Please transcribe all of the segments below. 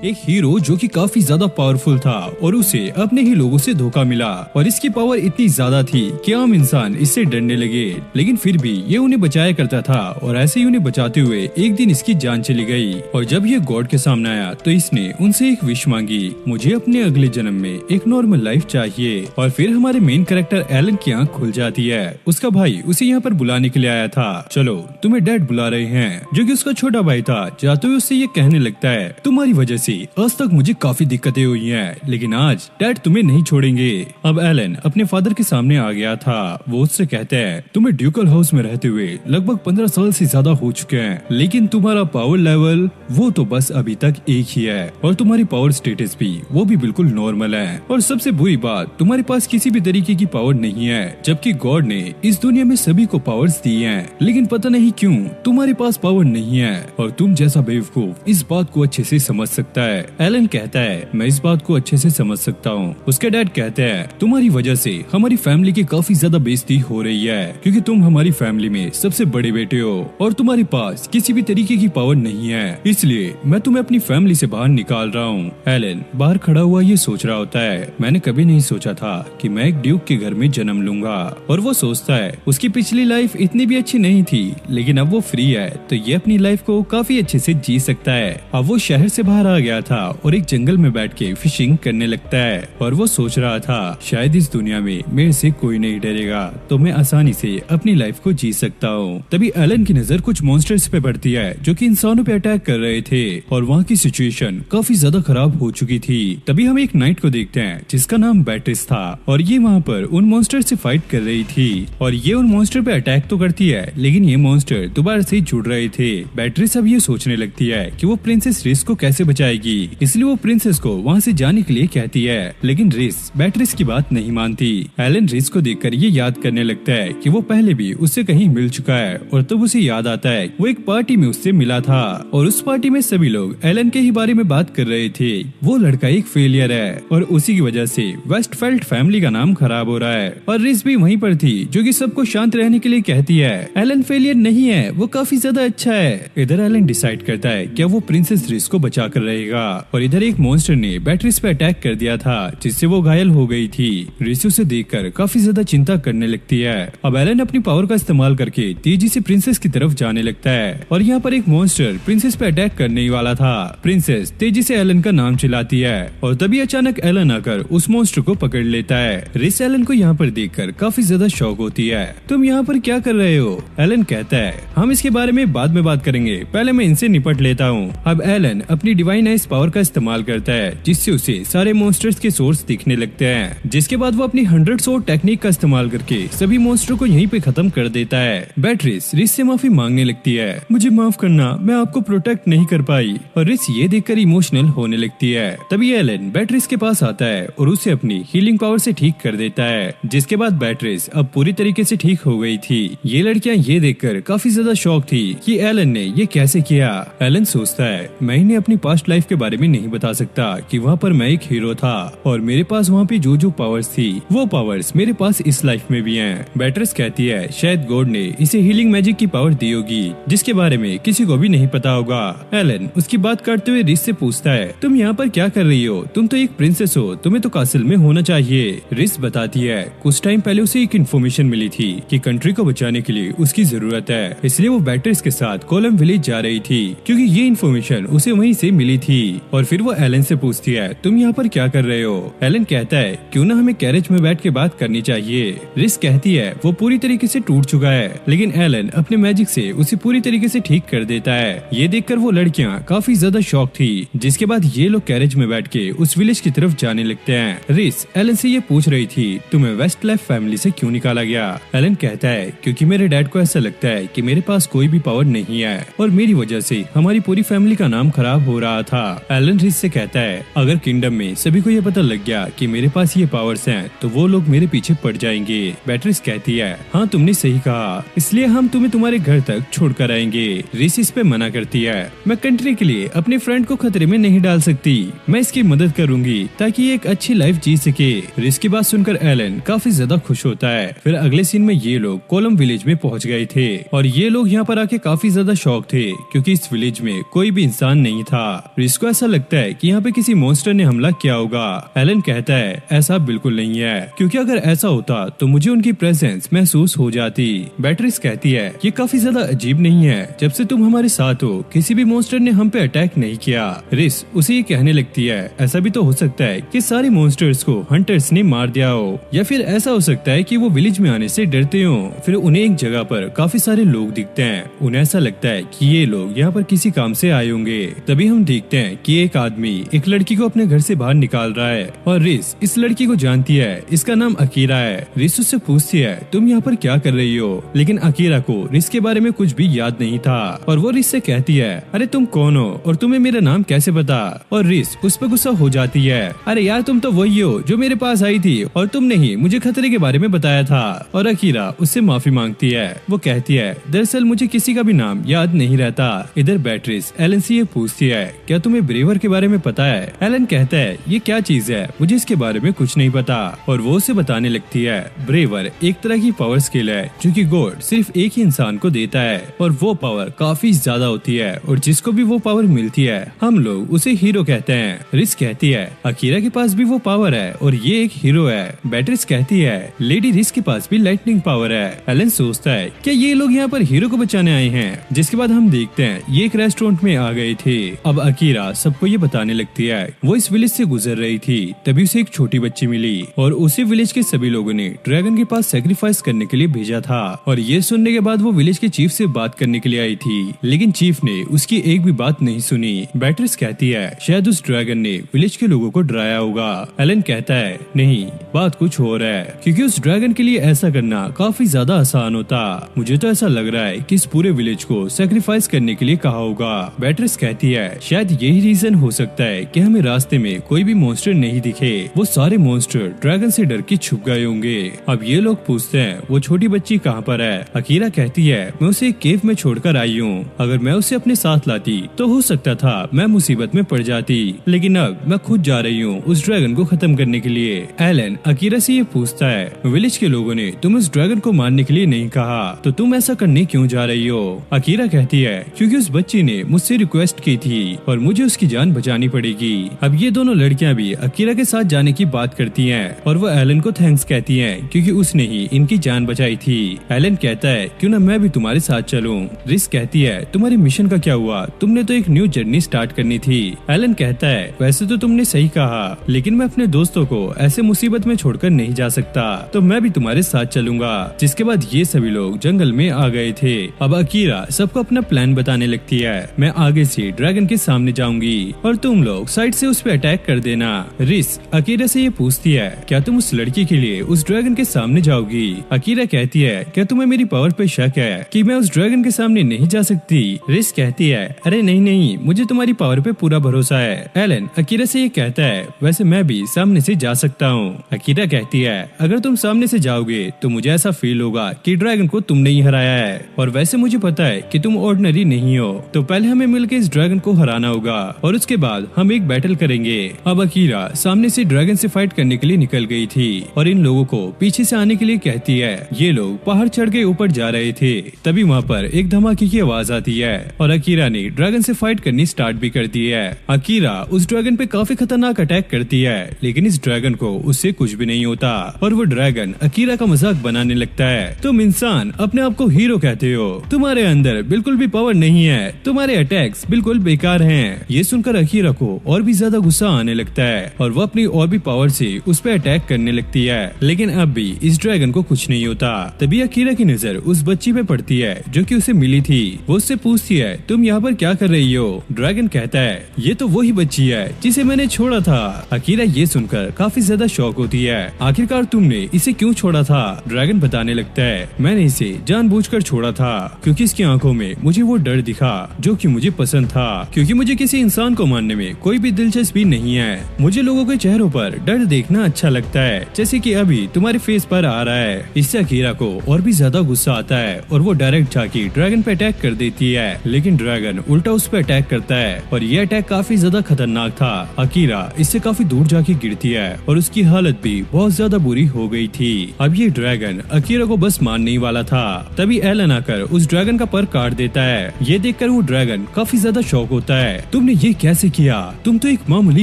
एक हीरो जो कि काफी ज्यादा पावरफुल था और उसे अपने ही लोगों से धोखा मिला और इसकी पावर इतनी ज्यादा थी कि आम इंसान इससे डरने लगे, लेकिन फिर भी ये उन्हें बचाया करता था और ऐसे ही उन्हें बचाते हुए एक दिन इसकी जान चली गई। और जब ये गॉड के सामने आया तो इसने उनसे एक विश मांगी, मुझे अपने अगले जन्म में एक नॉर्मल लाइफ चाहिए। और फिर हमारे मेन कैरेक्टर एलन की आंख खुल जाती है। उसका भाई उसे यहाँ पर बुलाने के लिए आया था। चलो तुम्हें डैड बुला रहे हैं, जो कि उसका छोटा भाई था। जाते हुए उससे ये कहने लगता है, तुम्हारी वजह से आज तक मुझे काफी दिक्कतें हुई हैं, लेकिन आज डैड तुम्हें नहीं छोड़ेंगे। अब एलन अपने फादर के सामने आ गया था। वो उससे कहते हैं, तुम्हें ड्यूकल हाउस में रहते हुए लगभग 15 साल से ज्यादा हो चुके हैं, लेकिन तुम्हारा पावर लेवल वो तो बस अभी तक एक ही है और तुम्हारी पावर स्टेटस भी वो भी बिल्कुल नॉर्मल है। और सबसे बुरी बात, तुम्हारे पास किसी भी तरीके की पावर नहीं है, जबकि गॉड ने इस दुनिया में सभी को पावर्स दी हैं, लेकिन पता नहीं क्यों तुम्हारे पास पावर नहीं है और तुम जैसा बेवकूफ इस बात को अच्छे से समझ सकता है। एलन कहता है, मैं इस बात को अच्छे से समझ सकता हूँ। उसके डैड कहते हैं, तुम्हारी वजह से हमारी फैमिली की काफी ज्यादा बेइज्जती हो रही है, क्योंकि तुम हमारी फैमिली में सबसे बड़े बेटे हो और तुम्हारे पास किसी भी तरीके की पावर नहीं है, इसलिए मैं तुम्हें अपनी फैमिली से बाहर निकाल रहा हूँ। एलन बाहर खड़ा हुआ ये सोच रहा होता है, मैंने कभी नहीं सोचा था कि मैं एक ड्यूक के घर में जन्म लूंगा। और वो सोचता है उसकी पिछली लाइफ इतनी भी अच्छी नहीं थी, लेकिन अब वो फ्री है तो ये अपनी लाइफ को काफी अच्छे से जी सकता है। अब वो शहर से बाहर आ गया था और एक जंगल में बैठ के फिशिंग करने लगता है और वो सोच रहा था, शायद इस दुनिया में मेरे से कोई नहीं डरेगा तो मैं आसानी से अपनी लाइफ को जी सकता हूँ। तभी एलन की नजर कुछ मॉन्स्टर्स पे पड़ती है जो कि इंसानों पे अटैक कर रहे थे और वहाँ की सिचुएशन काफी ज्यादा खराब हो चुकी थी। तभी हम एक नाइट को देखते हैं जिसका नाम बैट्रिस था और ये वहाँ पर उन मॉन्स्टर से फाइट कर रही थी और ये उन मॉन्स्टर पे अटैक तो करती है, लेकिन ये मॉन्स्टर दोबारा से जुड़ रहे थे। बैट्रिस अब ये सोचने लगती है कि वो प्रिंसेस रिस को कैसे बचाएगी, इसलिए वो प्रिंसेस को वहाँ से जाने के लिए कहती है, लेकिन रिस बैट्रिस की बात नहीं मानती। एलन रिस को देखकर ये याद करने लगता है कि वो पहले भी उससे कहीं मिल चुका है और तब उसे याद आता है वो एक पार्टी में उससे मिला था और उस पार्टी में सभी लोग एलन के ही बारे में बात कर रहे थे। वो लड़का एक फेलियर है और उसी की वजह से वेस्टफेल्ड फैमिली का नाम खराब हो रहा है और रिस भी वहीं पर थी जो कि सबको शांत रहने के लिए कहती है। एलन फेलियर नहीं है, वो काफी ज्यादा अच्छा है। इधर एलन डिसाइड करता है क्या वो प्रिंसेस रिस को बचा कर रहेगा और इधर एक मॉन्स्टर ने बैट्रिस पे अटैक कर दिया था जिससे वो घायल हो गई थी। रिस उसे देखकर काफी ज्यादा चिंता करने लगती है। अब एलन अपनी पावर का इस्तेमाल करके तेजी से प्रिंसेस की तरफ जाने लगता है और यहाँ पर एक मॉन्स्टर प्रिंसेस पे अटैक करने ही वाला था। प्रिंसेस तेजी से एलन का नाम चिल्लाती है और तभी अचानक एलन आकर उस मॉन्स्टर को पकड़ लेता है। रिस एलन को यहाँ पर देखकर काफी ज्यादा शॉक होती है, तुम यहाँ पर क्या कर रहे हो? एलन कहता है, हम इसके बारे में बाद में बात करेंगे, पहले मैं इनसे निपट लेता हूँ। अब एलन अपनी डिवाइन आइज पावर का इस्तेमाल करता है जिससे उसे सारे मॉन्स्टर्स के सोर्स दिखने लगते हैं, जिसके बाद वो अपनी 100 सोर्ड टेक्निक का इस्तेमाल करके सभी मॉन्स्टर को यहीं पे खत्म कर देता है। बैट्रिस रिस से माफी मांगने लगती है, मुझे माफ करना, मैं आपको प्रोटेक्ट नहीं कर पाई। और रिस ये देखकर इमोशनल होने लगती है। तभी एलन बैट्रिस के पास आता है और उसे अपनी हीलिंग पावर से ठीक कर देता है, जिसके बाद बैट्रिस अब पूरी तरीके से ठीक हो गई थी। ये लड़कियां ये देखकर काफी ज्यादा शॉक थी कि एलन ने ये कैसे किया। एलन सोचता है, मैं इन्हें अपनी पास्ट लाइफ के बारे में नहीं बता सकता कि वहाँ पर मैं एक हीरो था और मेरे पास वहाँ पे जो जो पावर्स थी वो पावर्स मेरे पास इस लाइफ में भी हैं। बैट्रिस कहती है, शायद गॉड ने इसे हीलिंग मैजिक की पावर दी होगी जिसके बारे में किसी को भी नहीं पता होगा। एलन उसकी बात करते हुए रिस से पूछता है, तुम यहाँ पर क्या कर रही हो? तुम तो एक प्रिंसेस हो, तुम्हें तो कासिल में होना चाहिए। रिस बताती है, कुछ टाइम पहले उसे एक इन्फॉर्मेशन मिली थी कि कंट्री को बचाने के लिए उसकी जरूरत है, इसलिए वो बैट्रिस के साथ कोलम विलेज जा रही थी क्योंकि ये इन्फॉर्मेशन उसे वहीं से मिली थी। और फिर वो एलन से पूछती है, तुम यहाँ पर क्या कर रहे हो? एलन कहता है, क्यों ना हमें कैरेज में बैठ के बात करनी चाहिए। रिस कहती है, वो पूरी तरीके से टूट चुका है, लेकिन एलन अपने मैजिक से उसे पूरी तरीके से ठीक कर देता है। ये देखकर वो लड़कियाँ काफी ज्यादा शॉक थी, जिसके बाद ये लोग कैरेज में बैठ के उस विलेज की तरफ जाने लगते हैं। रिस एलन से ये पूछ रही थी, तुम्हें वेस्ट लेफ्ट फैमिली से क्यों निकाला गया? एलन कहता है, क्योंकि मेरे डैड को ऐसा लगता है कि मेरे पास कोई भी पावर नहीं है और मेरी वजह से हमारी पूरी फैमिली का नाम खराब हो रहा था। एलन रिस से कहता है, अगर किंगडम में सभी को ये पता लग गया कि मेरे पास ये पावर्स हैं, तो वो लोग मेरे पीछे पड़ जाएंगे। बैट्रिस कहती है, हाँ तुमने सही कहा, इसलिए हम तुम्हें तुम्हारे घर तक छोड़ कर आएंगे। रिस इस पे मना करती है, मैं कंट्री के लिए अपने फ्रेंड को खतरे में नहीं डाल सकती, मैं इसकी मदद करूंगी ताकि ये एक अच्छी लाइफ जी सके। रिस की बात सुनकर एलन काफी ज्यादा खुश होता है। फिर अगले सीन में ये लोग कोलम विलेज में पहुंच गए थे और ये लोग यहाँ पर आके काफी ज्यादा शॉक थे क्योंकि इस विलेज में कोई भी इंसान नहीं था। रिस इसको ऐसा लगता है कि यहाँ पे किसी मॉन्स्टर ने हमला किया होगा। एलन कहता है ऐसा बिल्कुल नहीं है, क्योंकि अगर ऐसा होता तो मुझे उनकी प्रेजेंस महसूस हो जाती। बेट्रिस कहती है ये काफी ज्यादा अजीब नहीं है, जब से तुम हमारे साथ हो किसी भी मॉन्स्टर ने हम पे अटैक नहीं किया। रिस उसे ये कहने लगती है ऐसा भी तो हो सकता है कि सारे मॉन्स्टर्स को हंटर्स ने मार दिया हो, या फिर ऐसा हो सकता है कि वो विलेज में आने से डरते हो। फिर उन्हें एक जगह पर काफी सारे लोग दिखते हैं, उन्हें ऐसा लगता है कि ये लोग यहाँ पर किसी काम से आए होंगे। तभी हम देखते हैं कि एक आदमी एक लड़की को अपने घर से बाहर निकाल रहा है और रिस इस लड़की को जानती है, इसका नाम अकीरा है। रिस उससे पूछती है तुम यहाँ पर क्या कर रही हो, लेकिन अकीरा को रिस के बारे में कुछ भी याद नहीं था और वो रिस से कहती है अरे तुम कौन हो और तुम्हें मेरा नाम कैसे पता। और रिस उस पर गुस्सा हो जाती है अरे यार तुम तो वही हो जो मेरे पास आई थी और तुमने ही मुझे खतरे के बारे में बताया था। और अकीरा उससे माफी मांगती है, वो कहती है दरअसल मुझे किसी का भी नाम याद नहीं रहता। इधर बेट्रिस एलन से ये पूछती है क्या तुम्हें ब्रेवर के बारे में पता है। एलन कहता है ये क्या चीज है, मुझे इसके बारे में कुछ नहीं पता। और वो उसे बताने लगती है ब्रेवर एक तरह की पावर स्किल है जो कि गॉड सिर्फ एक ही इंसान को देता है और वो पावर काफी ज्यादा होती है और जिसको भी वो पावर मिलती है हम लोग उसे हीरो कहते हैं। रिस कहती है अकीरा के पास भी वो पावर है और ये एक हीरो है। बेट्रिस कहती है लेडी रिस के पास भी लाइटनिंग पावर है। एलन सोचता है क्या ये लोग यहाँ पर हीरो को बचाने आए हैं। जिसके बाद हम देखते हैं ये एक रेस्टोरेंट में आ गए थे। अब अकीरा सबको ये बताने लगती है वो इस विलेज से गुजर रही थी, तभी उसे एक छोटी बच्ची मिली और उसे विलेज के सभी लोगों ने ड्रैगन के पास सेक्रीफाइस करने के लिए भेजा था। और ये सुनने के बाद वो विलेज के चीफ से बात करने के लिए आई थी, लेकिन चीफ ने उसकी एक भी बात नहीं सुनी। बेट्रिस कहती है शायद उस ड्रैगन ने विलेज के लोगों को डराया होगा। एलन कहता है नहीं, बात कुछ और है, क्योंकि उस ड्रैगन के लिए ऐसा करना काफी ज्यादा आसान होता। मुझे तो ऐसा लग रहा है कि इस पूरे विलेज को सेक्रीफाइस करने के लिए कहा होगा। बेट्रिस कहती है शायद यही रीजन हो सकता है कि हमें रास्ते में कोई भी मॉन्स्टर नहीं दिखे, वो सारे मॉन्स्टर ड्रैगन से डर के छुप गए होंगे। अब ये लोग पूछते हैं वो छोटी बच्ची कहाँ पर है। अकीरा कहती है मैं उसे एक केव में छोड़कर आई हूँ, अगर मैं उसे अपने साथ लाती तो हो सकता था मैं मुसीबत में पड़ जाती, लेकिन अब मैं खुद जा रही हूँ उस ड्रैगन को खत्म करने के लिए। एलन अकीरा से ये पूछता है विलेज के लोगों ने तुम उस ड्रैगन को मारने के लिए नहीं कहा, तो तुम ऐसा करने क्यों जा रही हो। अकीरा कहती है क्योंकि उस बच्ची ने मुझसे रिक्वेस्ट की थी और मुझे उसकी जान बचानी पड़ेगी। अब ये दोनों लड़कियां भी अकीरा के साथ जाने की बात करती हैं और वो एलन को थैंक्स कहती हैं क्योंकि उसने ही इनकी जान बचाई थी। एलन कहता है क्यों ना मैं भी तुम्हारे साथ चलूं। रिस कहती है तुम्हारे मिशन का क्या हुआ, तुमने तो एक न्यू जर्नी स्टार्ट करनी थी। एलन कहता है वैसे तो तुमने सही कहा, लेकिन मैं अपने दोस्तों को ऐसे मुसीबत में छोड़कर नहीं जा सकता, तो मैं भी तुम्हारे साथ चलूंगा। जिसके बाद ये सभी लोग जंगल में आ गए थे। अब अकीरा सबको अपना प्लान बताने लगती है, मैं आगे से ड्रैगन के सामने जाऊंगी और तुम लोग साइड से उस पे अटैक कर देना। रिस अकीरा से ये पूछती है क्या तुम उस लड़की के लिए उस ड्रैगन के सामने जाओगी। अकीरा कहती है क्या तुम्हें मेरी पावर पे शक है कि मैं उस ड्रैगन के सामने नहीं जा सकती। रिस कहती है अरे नहीं नहीं, मुझे तुम्हारी पावर पे पूरा भरोसा है। एलन अकीरा से ये कहता है वैसे मैं भी सामने से जा सकता हूँ। अकीरा कहती है अगर तुम सामने से जाओगे तो मुझे ऐसा फील होगा कि ड्रैगन को तुमने ही हराया है, और वैसे मुझे पता है कि तुम ऑर्डिनरी नहीं हो, तो पहले हमें मिलकर इस ड्रैगन को हराना होगा और उसके बाद हम एक बैटल करेंगे। अब अकीरा सामने से ड्रैगन से फाइट करने के लिए निकल गई थी और इन लोगों को पीछे से आने के लिए कहती है। ये लोग पहाड़ चढ़ के ऊपर जा रहे थे, तभी वहाँ पर एक धमाके की आवाज आती है और अकीरा ने ड्रैगन से फाइट करनी स्टार्ट भी कर दी है। अकीरा उस ड्रैगन पे काफी खतरनाक अटैक करती है, लेकिन इस ड्रैगन को उससे कुछ भी नहीं होता और वो ड्रैगन अकीरा का मजाक बनाने लगता है। तुम इंसान अपने आप को हीरो कहते हो, तुम्हारे अंदर बिल्कुल भी पावर नहीं है, तुम्हारे अटैक्स बिल्कुल बेकार हैं। ये सुनकर अकीरा को और भी ज्यादा गुस्सा आने लगता है और वो अपनी और भी पावर से उस पर अटैक करने लगती है, लेकिन अब भी इस ड्रैगन को कुछ नहीं होता। तभी अकीरा की नजर उस बच्ची पे पड़ती है जो कि उसे मिली थी। वो उससे पूछती है तुम यहाँ पर क्या कर रही हो। ड्रैगन कहता है ये तो वही बच्ची है जिसे मैंने छोड़ा था। अकीरा ये सुनकर काफी ज्यादा शॉक होती है, आखिरकार तुमने इसे क्यों छोड़ा था। ड्रैगन बताने लगता है मैंने इसे जानबूझकर छोड़ा था क्योंकि इसकी आंखों में मुझे वो डर दिखा जो कि मुझे पसंद था, क्योंकि मुझे किसी इंसान को मारने में कोई भी दिलचस्पी नहीं है। मुझे लोगों के चेहरों पर डर देखना अच्छा लगता है, जैसे कि अभी तुम्हारे फेस पर आ रहा है। इससे अकीरा को और भी ज्यादा गुस्सा आता है और वो डायरेक्ट जाके ड्रैगन पे अटैक कर देती है, लेकिन ड्रैगन उल्टा उस पे अटैक करता है और ये अटैक काफी ज्यादा खतरनाक था। अकीरा इससे काफी दूर जाके गिरती है और उसकी हालत भी बहुत ज्यादा बुरी हो गई थी। अब ये ड्रैगन अकीरा को बस मारने ही वाला था, तभी एलन आकर उस ड्रैगन का पर काट देता है। ये देखकर वो ड्रैगन काफी ज्यादा शॉक होता है। तुम तुमने ये कैसे किया? तुम तो एक मामूली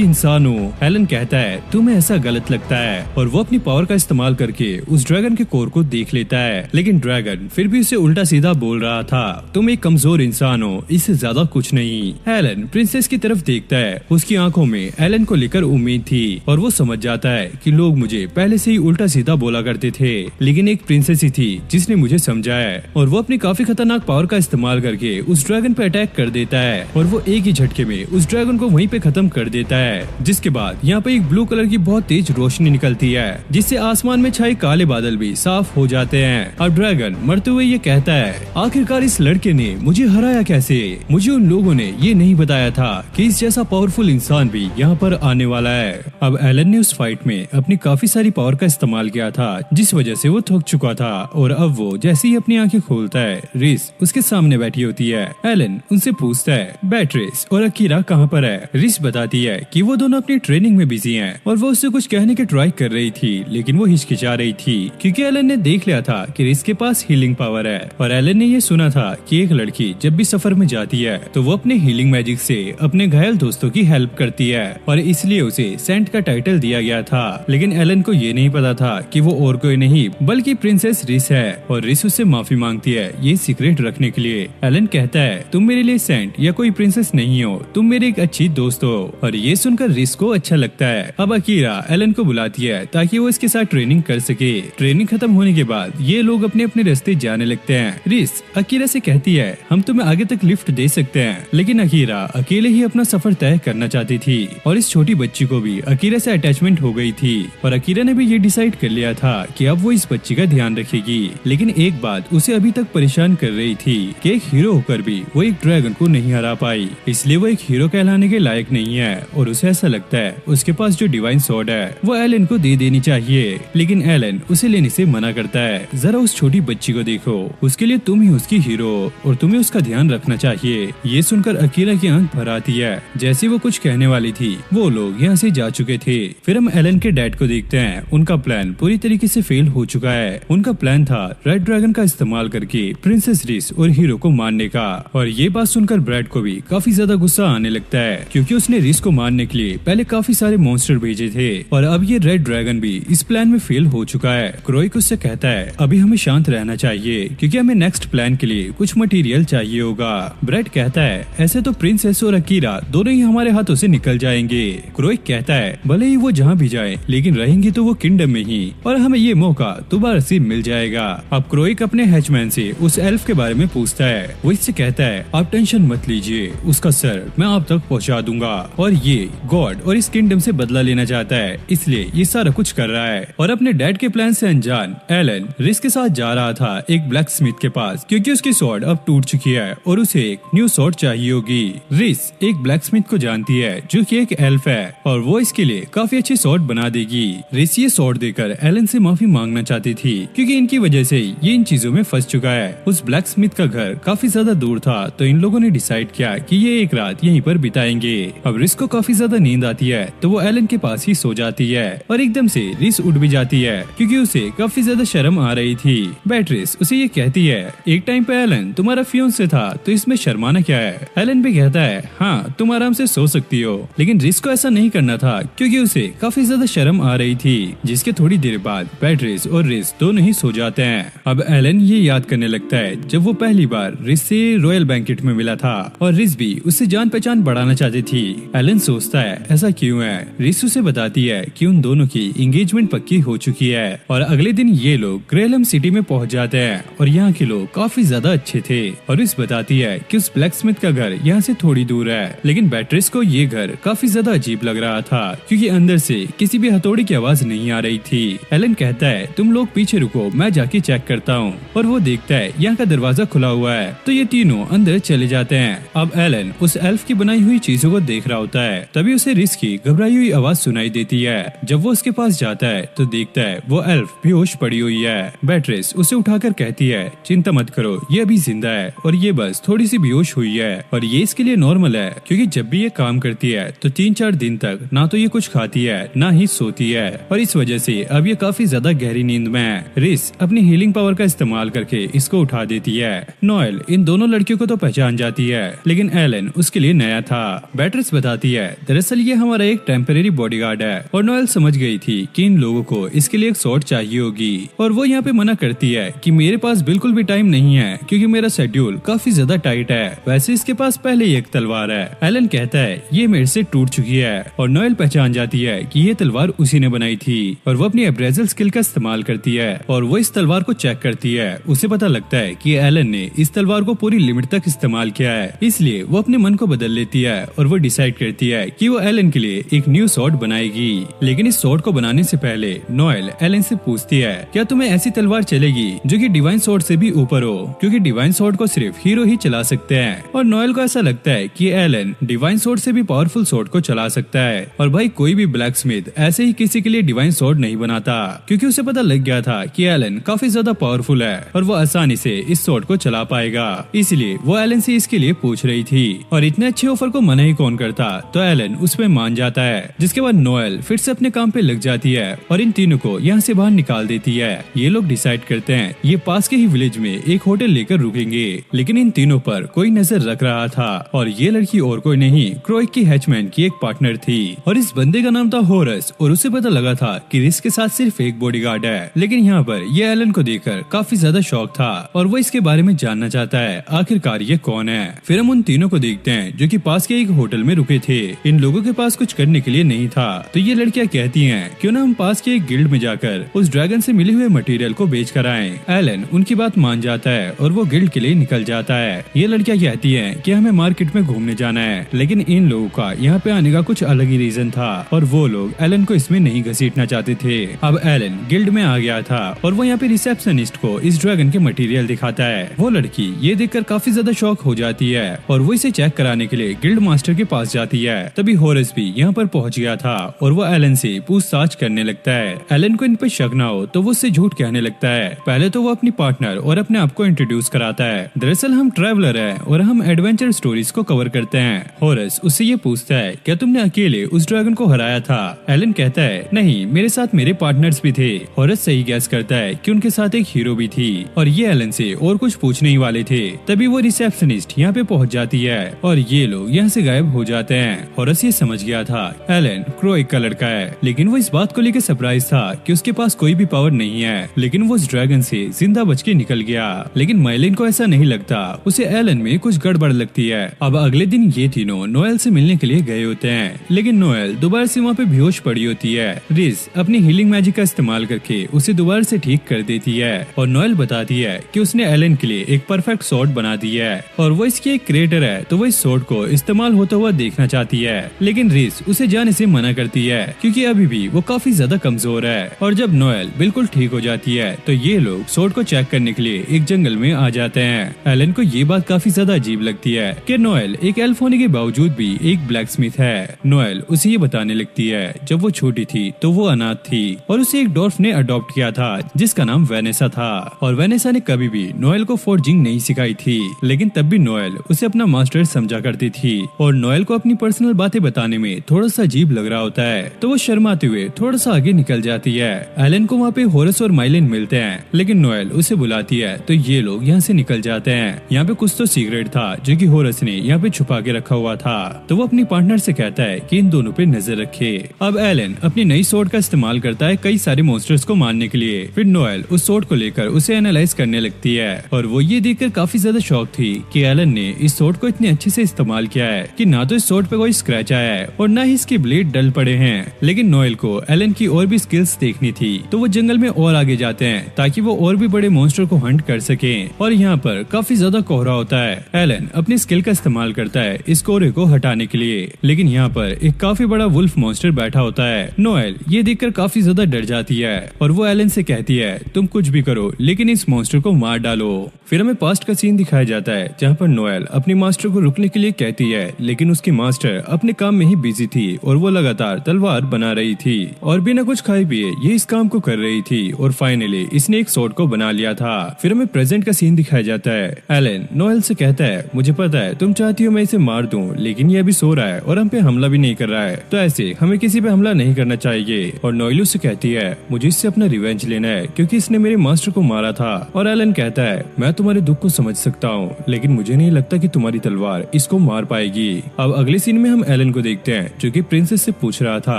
इंसान हो। एलन कहता है तुम्हें ऐसा गलत लगता है और वो अपनी पावर का इस्तेमाल करके उस ड्रैगन के कोर को देख लेता है, लेकिन ड्रैगन फिर भी उसे उल्टा सीधा बोल रहा था, तुम एक कमजोर इंसान हो, इससे ज्यादा कुछ नहीं। एलन प्रिंसेस की तरफ देखता है, उसकी आंखों में एलन को लेकर उम्मीद थी और वो समझ जाता है कि लोग मुझे पहले से ही उल्टा सीधा बोला करते थे, लेकिन एक प्रिंसेस ही थी जिसने मुझे समझाया और वो अपनी काफी खतरनाक पावर का इस्तेमाल करके उस ड्रैगन पे अटैक कर देता है और वो एक ही झटके में उस ड्रैगन को वहीं पे खत्म कर देता है। जिसके बाद यहाँ पे एक ब्लू कलर की बहुत तेज रोशनी निकलती है जिससे आसमान में छाए काले बादल भी साफ हो जाते हैं। अब ड्रैगन मरते हुए ये कहता है, आखिरकार इस लड़के ने मुझे हराया कैसे? मुझे उन लोगों ने ये नहीं बताया था कि इस जैसा पावरफुल इंसान भी यहाँ पर आने वाला है। अब एलन ने उस फाइट में अपनी काफी सारी पावर का इस्तेमाल किया था जिस वजह से वो थक चुका था और अब वो जैसे ही अपनी आंखें खोलता है, रिस उसके सामने बैठी होती है। एलन उनसे पूछता है, बैट्रिस और अकीरा कहाँ पर है? रिस बताती है कि वो दोनों अपनी ट्रेनिंग में बिजी हैं और वो उससे कुछ कहने की ट्राई कर रही थी, लेकिन वो हिचकिचा रही थी क्योंकि एलन ने देख लिया था कि रिस के पास हीलिंग पावर है और एलन ने ये सुना था कि एक लड़की जब भी सफर में जाती है तो वो अपने हीलिंग मैजिक से अपने घायल दोस्तों की हेल्प करती है और इसलिए उसे सेंट का टाइटल दिया गया था। लेकिन एलन को ये नहीं पता था कि वो और कोई नहीं बल्कि प्रिंसेस रिस है और रिस उससे माफी मांगती है ये सीक्रेट रखने के लिए। एलन कहता है, तुम मेरे लिए सेंट या कोई प्रिंसेस नहीं हो, तुम मेरे एक अच्छी दोस्त हो और ये सुनकर रिस को अच्छा लगता है। अब अकीरा एलन को बुलाती है ताकि वो इसके साथ ट्रेनिंग कर सके। ट्रेनिंग खत्म होने के बाद ये लोग अपने अपने रास्ते जाने लगते हैं। रिस अकीरा से कहती है, हम तुम्हें आगे तक लिफ्ट दे सकते हैं, लेकिन अकीरा अकेले ही अपना सफर तय करना चाहती थी और इस छोटी बच्ची को भी अकीरा से अटैचमेंट हो गई थी और अकीरा ने भी ये डिसाइड कर लिया था कि अब वो इस बच्ची का ध्यान रखेगी। लेकिन एक बात उसे अभी तक परेशान कर रही थी कि एक हीरो होकर भी वो एक ड्रैगन को नहीं हरा पाई, इसलिए वो एक हीरो कहलाने के लायक नहीं है और उसे ऐसा लगता है उसके पास जो डिवाइन स्वॉर्ड है वो एलन को दे देनी चाहिए। लेकिन एलन उसे लेने से मना करता है, जरा उस छोटी बच्ची को देखो, उसके लिए तुम ही उसकी हीरो और तुम्हें उसका ध्यान रखना चाहिए। ये सुनकर अकीरा की आंख भर आती है। जैसे वो कुछ कहने वाली थी वो लोग यहाँ से जा चुके थे। फिर हम एलन के डैड को देखते हैं, उनका प्लान पूरी तरीके से फेल हो चुका है। उनका प्लान था रेड ड्रैगन का इस्तेमाल करके प्रिंसेस रिस और हीरो को मारने का और ये बात सुनकर ब्रैड को भी काफी ज्यादा गुस्सा आने लगता है क्योंकि उसने रिस को मारने के लिए पहले काफी सारे मॉन्स्टर भेजे थे और अब ये रेड ड्रैगन भी इस प्लान में फेल हो चुका है। क्रोइक उससे कहता है, अभी हमें शांत रहना चाहिए क्योंकि हमें नेक्स्ट प्लान के लिए कुछ मटेरियल चाहिए होगा। ब्रैड कहता है, ऐसे तो प्रिंसेस और अकीरा दोनों ही हमारे हाथों से निकल जाएंगे। क्रोइक कहता है, भले ही वो जहाँ भी जाए लेकिन रहेंगे तो वो किंगडम में ही और हमें ये मौका दोबारा से मिल जाएगा। अब क्रोइक अपने हैचमैन से उस एल्फ के बारे में पूछता है। वो इससे कहता है, आप टेंशन मत लीजिए, उसका सर मैं आप तक पहुंचा दूंगा और ये गॉड और इस किंगडम से बदला लेना चाहता है, इसलिए ये सारा कुछ कर रहा है। और अपने डैड के प्लान से अनजान एलन रिस के साथ जा रहा था एक ब्लैक स्मिथ के पास क्योंकि उसकी स्वॉर्ड अब टूट चुकी है और उसे एक न्यू स्वॉर्ड चाहिए होगी। रिस एक ब्लैक स्मिथ को जानती है जो कि एक एल्फ है और वो इसके लिए काफी अच्छी स्वॉर्ड बना देगी। रिस ये स्वॉर्ड देकर एलन से माफी मांगना चाहती थी क्योंकि इनकी वजह से ये इन चीजों में फंस चुका है। उस ब्लैक स्मिथ का घर काफी ज्यादा दूर था तो इन लोगों ने डिसाइड किया कि ये एक रात यहीं पर बिताएंगे। अब रिस को काफी ज्यादा नींद आती है तो वो एलन के पास ही सो जाती है और एकदम से रिस उठ भी जाती है क्योंकि उसे काफी ज्यादा शर्म आ रही थी। बैट्रिस उसे ये कहती है, एक टाइम पे एलन तुम्हारा फियांसे था तो इसमें शर्माना क्या है? एलन भी कहता है, हाँ तुम आराम से सो सकती हो, लेकिन रिस को ऐसा नहीं करना था क्योंकि उसे काफी ज्यादा शर्म आ रही थी। जिसके थोड़ी देर बाद बैट्रिस और रिस दोनों ही सो जाते हैं। अब एलन ये याद करने लगता है जब वो पहली बार रिस से रॉयल बैंकेट में मिला था और रिस भी उससे जान पहचान बढ़ाना चाहती थी। एलन सोचता है ऐसा क्यों है? रिस उसे बताती है कि उन दोनों की एंगेजमेंट पक्की हो चुकी है और अगले दिन ये लोग ग्रेलम सिटी में पहुंच जाते हैं और यहाँ के लोग काफी ज्यादा अच्छे थे। और रिस बताती है कि उस ब्लैक स्मिथ का घर यहाँ से थोड़ी दूर है, लेकिन बैट्रिस को ये घर काफी ज्यादा अजीब लग रहा था क्योंकि अंदर से किसी भी हथौड़ी की आवाज नहीं आ रही थी। एलन कहता है, तुम लोग पीछे रुको, मैं जाके चेक करता हूँ। और वो देखता है यहाँ का दरवाजा खुला हुआ है तो ये तीनों अंदर चले जाते हैं। अब एलन उस एल्फ की बनाई हुई चीजों को देख रहा होता है, तभी उसे रिस की घबराई हुई आवाज सुनाई देती है। जब वो उसके पास जाता है तो देखता है वो एल्फ बेहोश पड़ी हुई है। बैट्रिस उसे उठाकर कहती है, चिंता मत करो, ये अभी जिंदा है और ये बस थोड़ी सी बेहोश हुई है और ये इसके लिए नॉर्मल है क्योंकि जब भी ये काम करती है तो 3-4 दिन तक ना तो ये कुछ खाती है ना ही सोती है और इस वजह से अब ये काफी ज्यादा गहरी नींद में है। रिस अपनी हीलिंग पावर का इस्तेमाल करके इसको उठा देती है। नोएल इन दोनों लड़कियों को तो पहचान जाती है लेकिन एलन उसके इसके लिए नया था। बैट्रिस बताती है दरअसल ये हमारा एक टेम्परेरी बॉडीगार्ड है, और नोएल समझ गई थी कि इन लोगों को इसके लिए एक स्वॉर्ड चाहिए होगी, और वो यहाँ पे मना करती है कि मेरे पास बिल्कुल भी टाइम नहीं है क्योंकि मेरा शेड्यूल काफी ज्यादा टाइट है। वैसे इसके पास पहले ही एक तलवार है। एलन कहता है ये मेरे से टूट चुकी है, और नोएल पहचान जाती है कि ये तलवार उसी ने बनाई थी, और वो अपनी अप्रेजल स्किल का इस्तेमाल करती है और वो इस तलवार को चेक करती है। उसे पता लगता है कि एलन ने इस तलवार को पूरी लिमिट तक इस्तेमाल किया है, इसलिए वो अपने मन को बदल लेती है और वो डिसाइड करती है कि वो एलन के लिए एक न्यू स्वॉर्ड बनाएगी। लेकिन इस स्वॉर्ड को बनाने से पहले नोएल एलन से पूछती है क्या तुम्हें ऐसी तलवार चलेगी जो कि डिवाइन स्वॉर्ड से भी ऊपर हो, क्योंकि डिवाइन स्वॉर्ड को सिर्फ हीरो ही चला सकते हैं। और नोएल को ऐसा लगता है कि एलन डिवाइन स्वॉर्ड से भी पावरफुल स्वॉर्ड को चला सकता है, और भाई कोई भी ब्लैक स्मिथ ऐसे ही किसी के लिए डिवाइन स्वॉर्ड नहीं बनाता, क्योंकि उसे पता लग गया था कि एलन काफी ज्यादा पावरफुल है और वो आसानी से इस स्वॉर्ड को चला पाएगा। इसलिए वो एलन से इसके लिए पूछ रही थी, और इतने अच्छे ऑफर को मना ही कौन करता, तो एलन उसमें मान जाता है। जिसके बाद नोएल फिर से अपने काम पे लग जाती है और इन तीनों को यहाँ से बाहर निकाल देती है। ये लोग डिसाइड करते हैं ये पास के ही विलेज में एक होटल लेकर रुकेंगे, लेकिन इन तीनों पर कोई नजर रख रहा था, और ये लड़की और कोई नहीं क्रोइक की हैचमैन की एक पार्टनर थी, और इस बंदे का नाम था होरस, और उसे पता लगा था कि रिस के साथ सिर्फ एक बॉडीगार्ड है। लेकिन यहाँ पर ये एलन को देखकर काफी ज्यादा शौक था और वो इसके बारे में जानना चाहता है आखिरकार ये कौन है। फिर हम उन तीनों को देखते हैं जो कि पास के एक होटल में रुके थे। इन लोगों के पास कुछ करने के लिए नहीं था, तो ये लड़कियां कहती हैं क्यों ना हम पास के एक गिल्ड में जाकर उस ड्रैगन से मिले हुए मटेरियल को बेच कर आएं। एलन उनकी बात मान जाता है और वो गिल्ड के लिए निकल जाता है। ये लड़कियां कहती हैं कि हमें मार्केट में घूमने जाना है, लेकिन इन लोगों का यहाँ पे आने का कुछ अलग ही रीजन था, और वो लोग एलन को इसमें नहीं घसीटना चाहते थे। अब एलन गिल्ड में आ गया था और वो यहाँ पे रिसेप्शनिस्ट को इस ड्रैगन के मटेरियल दिखाता है। वो लड़की ये देखकर काफी ज्यादा शॉक हो जाती है और वो इसे चेक कराने के लिए गिल्ड मास्टर के पास जाती है। तभी होरस भी यहाँ पर पहुंच गया था और वो एलन से पूछताछ करने लगता है। एलन को इन पे शक ना हो तो वो उससे झूठ कहने लगता है। पहले तो वो अपनी पार्टनर और अपने आप को इंट्रोड्यूस कराता है। दरअसल हम ट्रैवलर हैं और हम एडवेंचर स्टोरीज को कवर करते हैं। होरस उससे ये पूछता है क्या तुमने अकेले उस ड्रैगन को हराया था? एलन कहता है नहीं, मेरे साथ मेरे पार्टनर्स भी थे। होरस सही गैस करता है कि उनके साथ एक हीरो भी थी, और ये एलन से और कुछ पूछने ही वाले थे। तभी वो रिसेप्शनिस्ट यहाँ पे पहुँच जाती है और ये लोग यहाँ से गायब हो जाते हैं। होरस ये समझ गया था एलन क्रोइक का लड़का है, लेकिन वो इस बात को लेकर सरप्राइज था कि उसके पास कोई भी पावर नहीं है, लेकिन वो उस ड्रैगन से जिंदा बच के निकल गया। लेकिन माइलिन को ऐसा नहीं लगता, उसे एलन में कुछ गड़बड़ लगती है। अब अगले दिन ये तीनों नोएल से मिलने के लिए गए होते हैं, लेकिन नोएल दोबारा से वहाँ पे बेहोश पड़ी होती है। रिस अपनी हीलिंग मैजिक का इस्तेमाल करके उसे दोबारा से ठीक कर देती है और नोएल बताती है कि उसने एलन के लिए एक परफेक्ट स्वॉर्ड बना दी है और वो इसकी एक क्रिएटर है, तो वो इस स्वॉर्ड को इस्तेमाल होता हुआ देखना चाहती है। लेकिन रिस उसे जाने से मना करती है क्योंकि अभी भी वो काफी ज्यादा कमजोर है। और जब नोएल बिल्कुल ठीक हो जाती है तो ये लोग स्वॉर्ड को चेक करने के लिए एक जंगल में आ जाते हैं। एलन को ये बात काफी ज्यादा अजीब लगती है कि नोएल एक एल्फ होने के बावजूद भी एक ब्लैक स्मिथ है। नोएल उसे ये बताने लगती है जब वो छोटी थी तो वो अनाथ थी और उसे एक डॉर्फ ने अडॉप्ट किया था जिसका नाम वेनेसा था, और वेनेसा ने कभी भी नोएल को फोर्जिंग नहीं सिखाई थी। लेकिन तब भी नोएल उसे अपना मास्टर समझा करती थी और नोएल को अपनी पर्सनल बातें बताने में थोड़ा सा अजीब लग रहा होता है, तो वो शर्माते हुए थोड़ा सा आगे निकल जाती है। एलन को वहाँ पे होरस और माइलिन मिलते हैं, लेकिन नोएल उसे बुलाती है तो ये लोग यहाँ से निकल जाते हैं। यहाँ पे कुछ तो सीक्रेट था जो कि होरस ने यहाँ पे छुपा के रखा हुआ था, तो वो अपनी पार्टनर से कहता है कि इन दोनों पे नजर रखे। अब एलन अपनी नई स्वॉर्ड का इस्तेमाल करता है कई सारे मॉन्स्टर्स को मारने के लिए। फिर नोएल उस स्वॉर्ड को लेकर उसे एनालाइज करने लगती है और वो ये देखकर काफी ज्यादा शॉक थी कि एलन ने इस स्वॉर्ड को इतने अच्छे से इस्तेमाल किया है कि ना तो इस स्वॉर्ड पे कोई स्क्रैच आया है और ना ही इसके ब्लेड डल पड़े हैं। लेकिन नोएल को एलन की और भी स्किल्स देखनी थी, तो वो जंगल में और आगे जाते हैं ताकि वो और भी बड़े मॉन्स्टर को हंट कर सके। और यहाँ पर काफी ज्यादा कोहरा होता है। एलन अपनी स्किल का इस्तेमाल करता है इस कोहरे को हटाने के लिए, लेकिन यहाँ पर एक काफी बड़ा वुल्फ मॉन्स्टर बैठा होता है। नोएल ये देखकर काफी ज्यादा डर जाती है और वो एलन से कहती है तुम कुछ भी करो लेकिन इस मॉन्स्टर को मार डालो। फिर हमें पास्ट का सीन दिखाया जाता है जहाँ पर नोएल अपनी मास्टर को रुकने के लिए कहती है, लेकिन उसकी मास्टर अपने काम में ही बिजी थी और वो लगातार तलवार बना रही थी और बिना कुछ खाए पिए ये इस काम को कर रही थी और फाइनली इसने एक स्वॉर्ड को बना लिया था। फिर हमें प्रेजेंट का सीन दिखाया जाता है। एलन नोएल से कहता है मुझे पता है तुम चाहती हो मैं इसे मार दूं, लेकिन ये अभी सो रहा है और हम पे हमला भी नहीं कर रहा है, तो ऐसे हमें किसी पे हमला नहीं करना चाहिए। और नोएल से कहती है मुझे इससे अपना रिवेंज लेना है क्योंकि इसने मेरे मास्टर को मारा था। और एलन कहता है मैं तुम्हारे दुख को समझ सकता हूँ, लेकिन मुझे नहीं लगता कि तुम्हारी तलवार इस को मार पाएगी। अब अगले सीन में हम एलन को देखते हैं जो कि प्रिंसेस से पूछ रहा था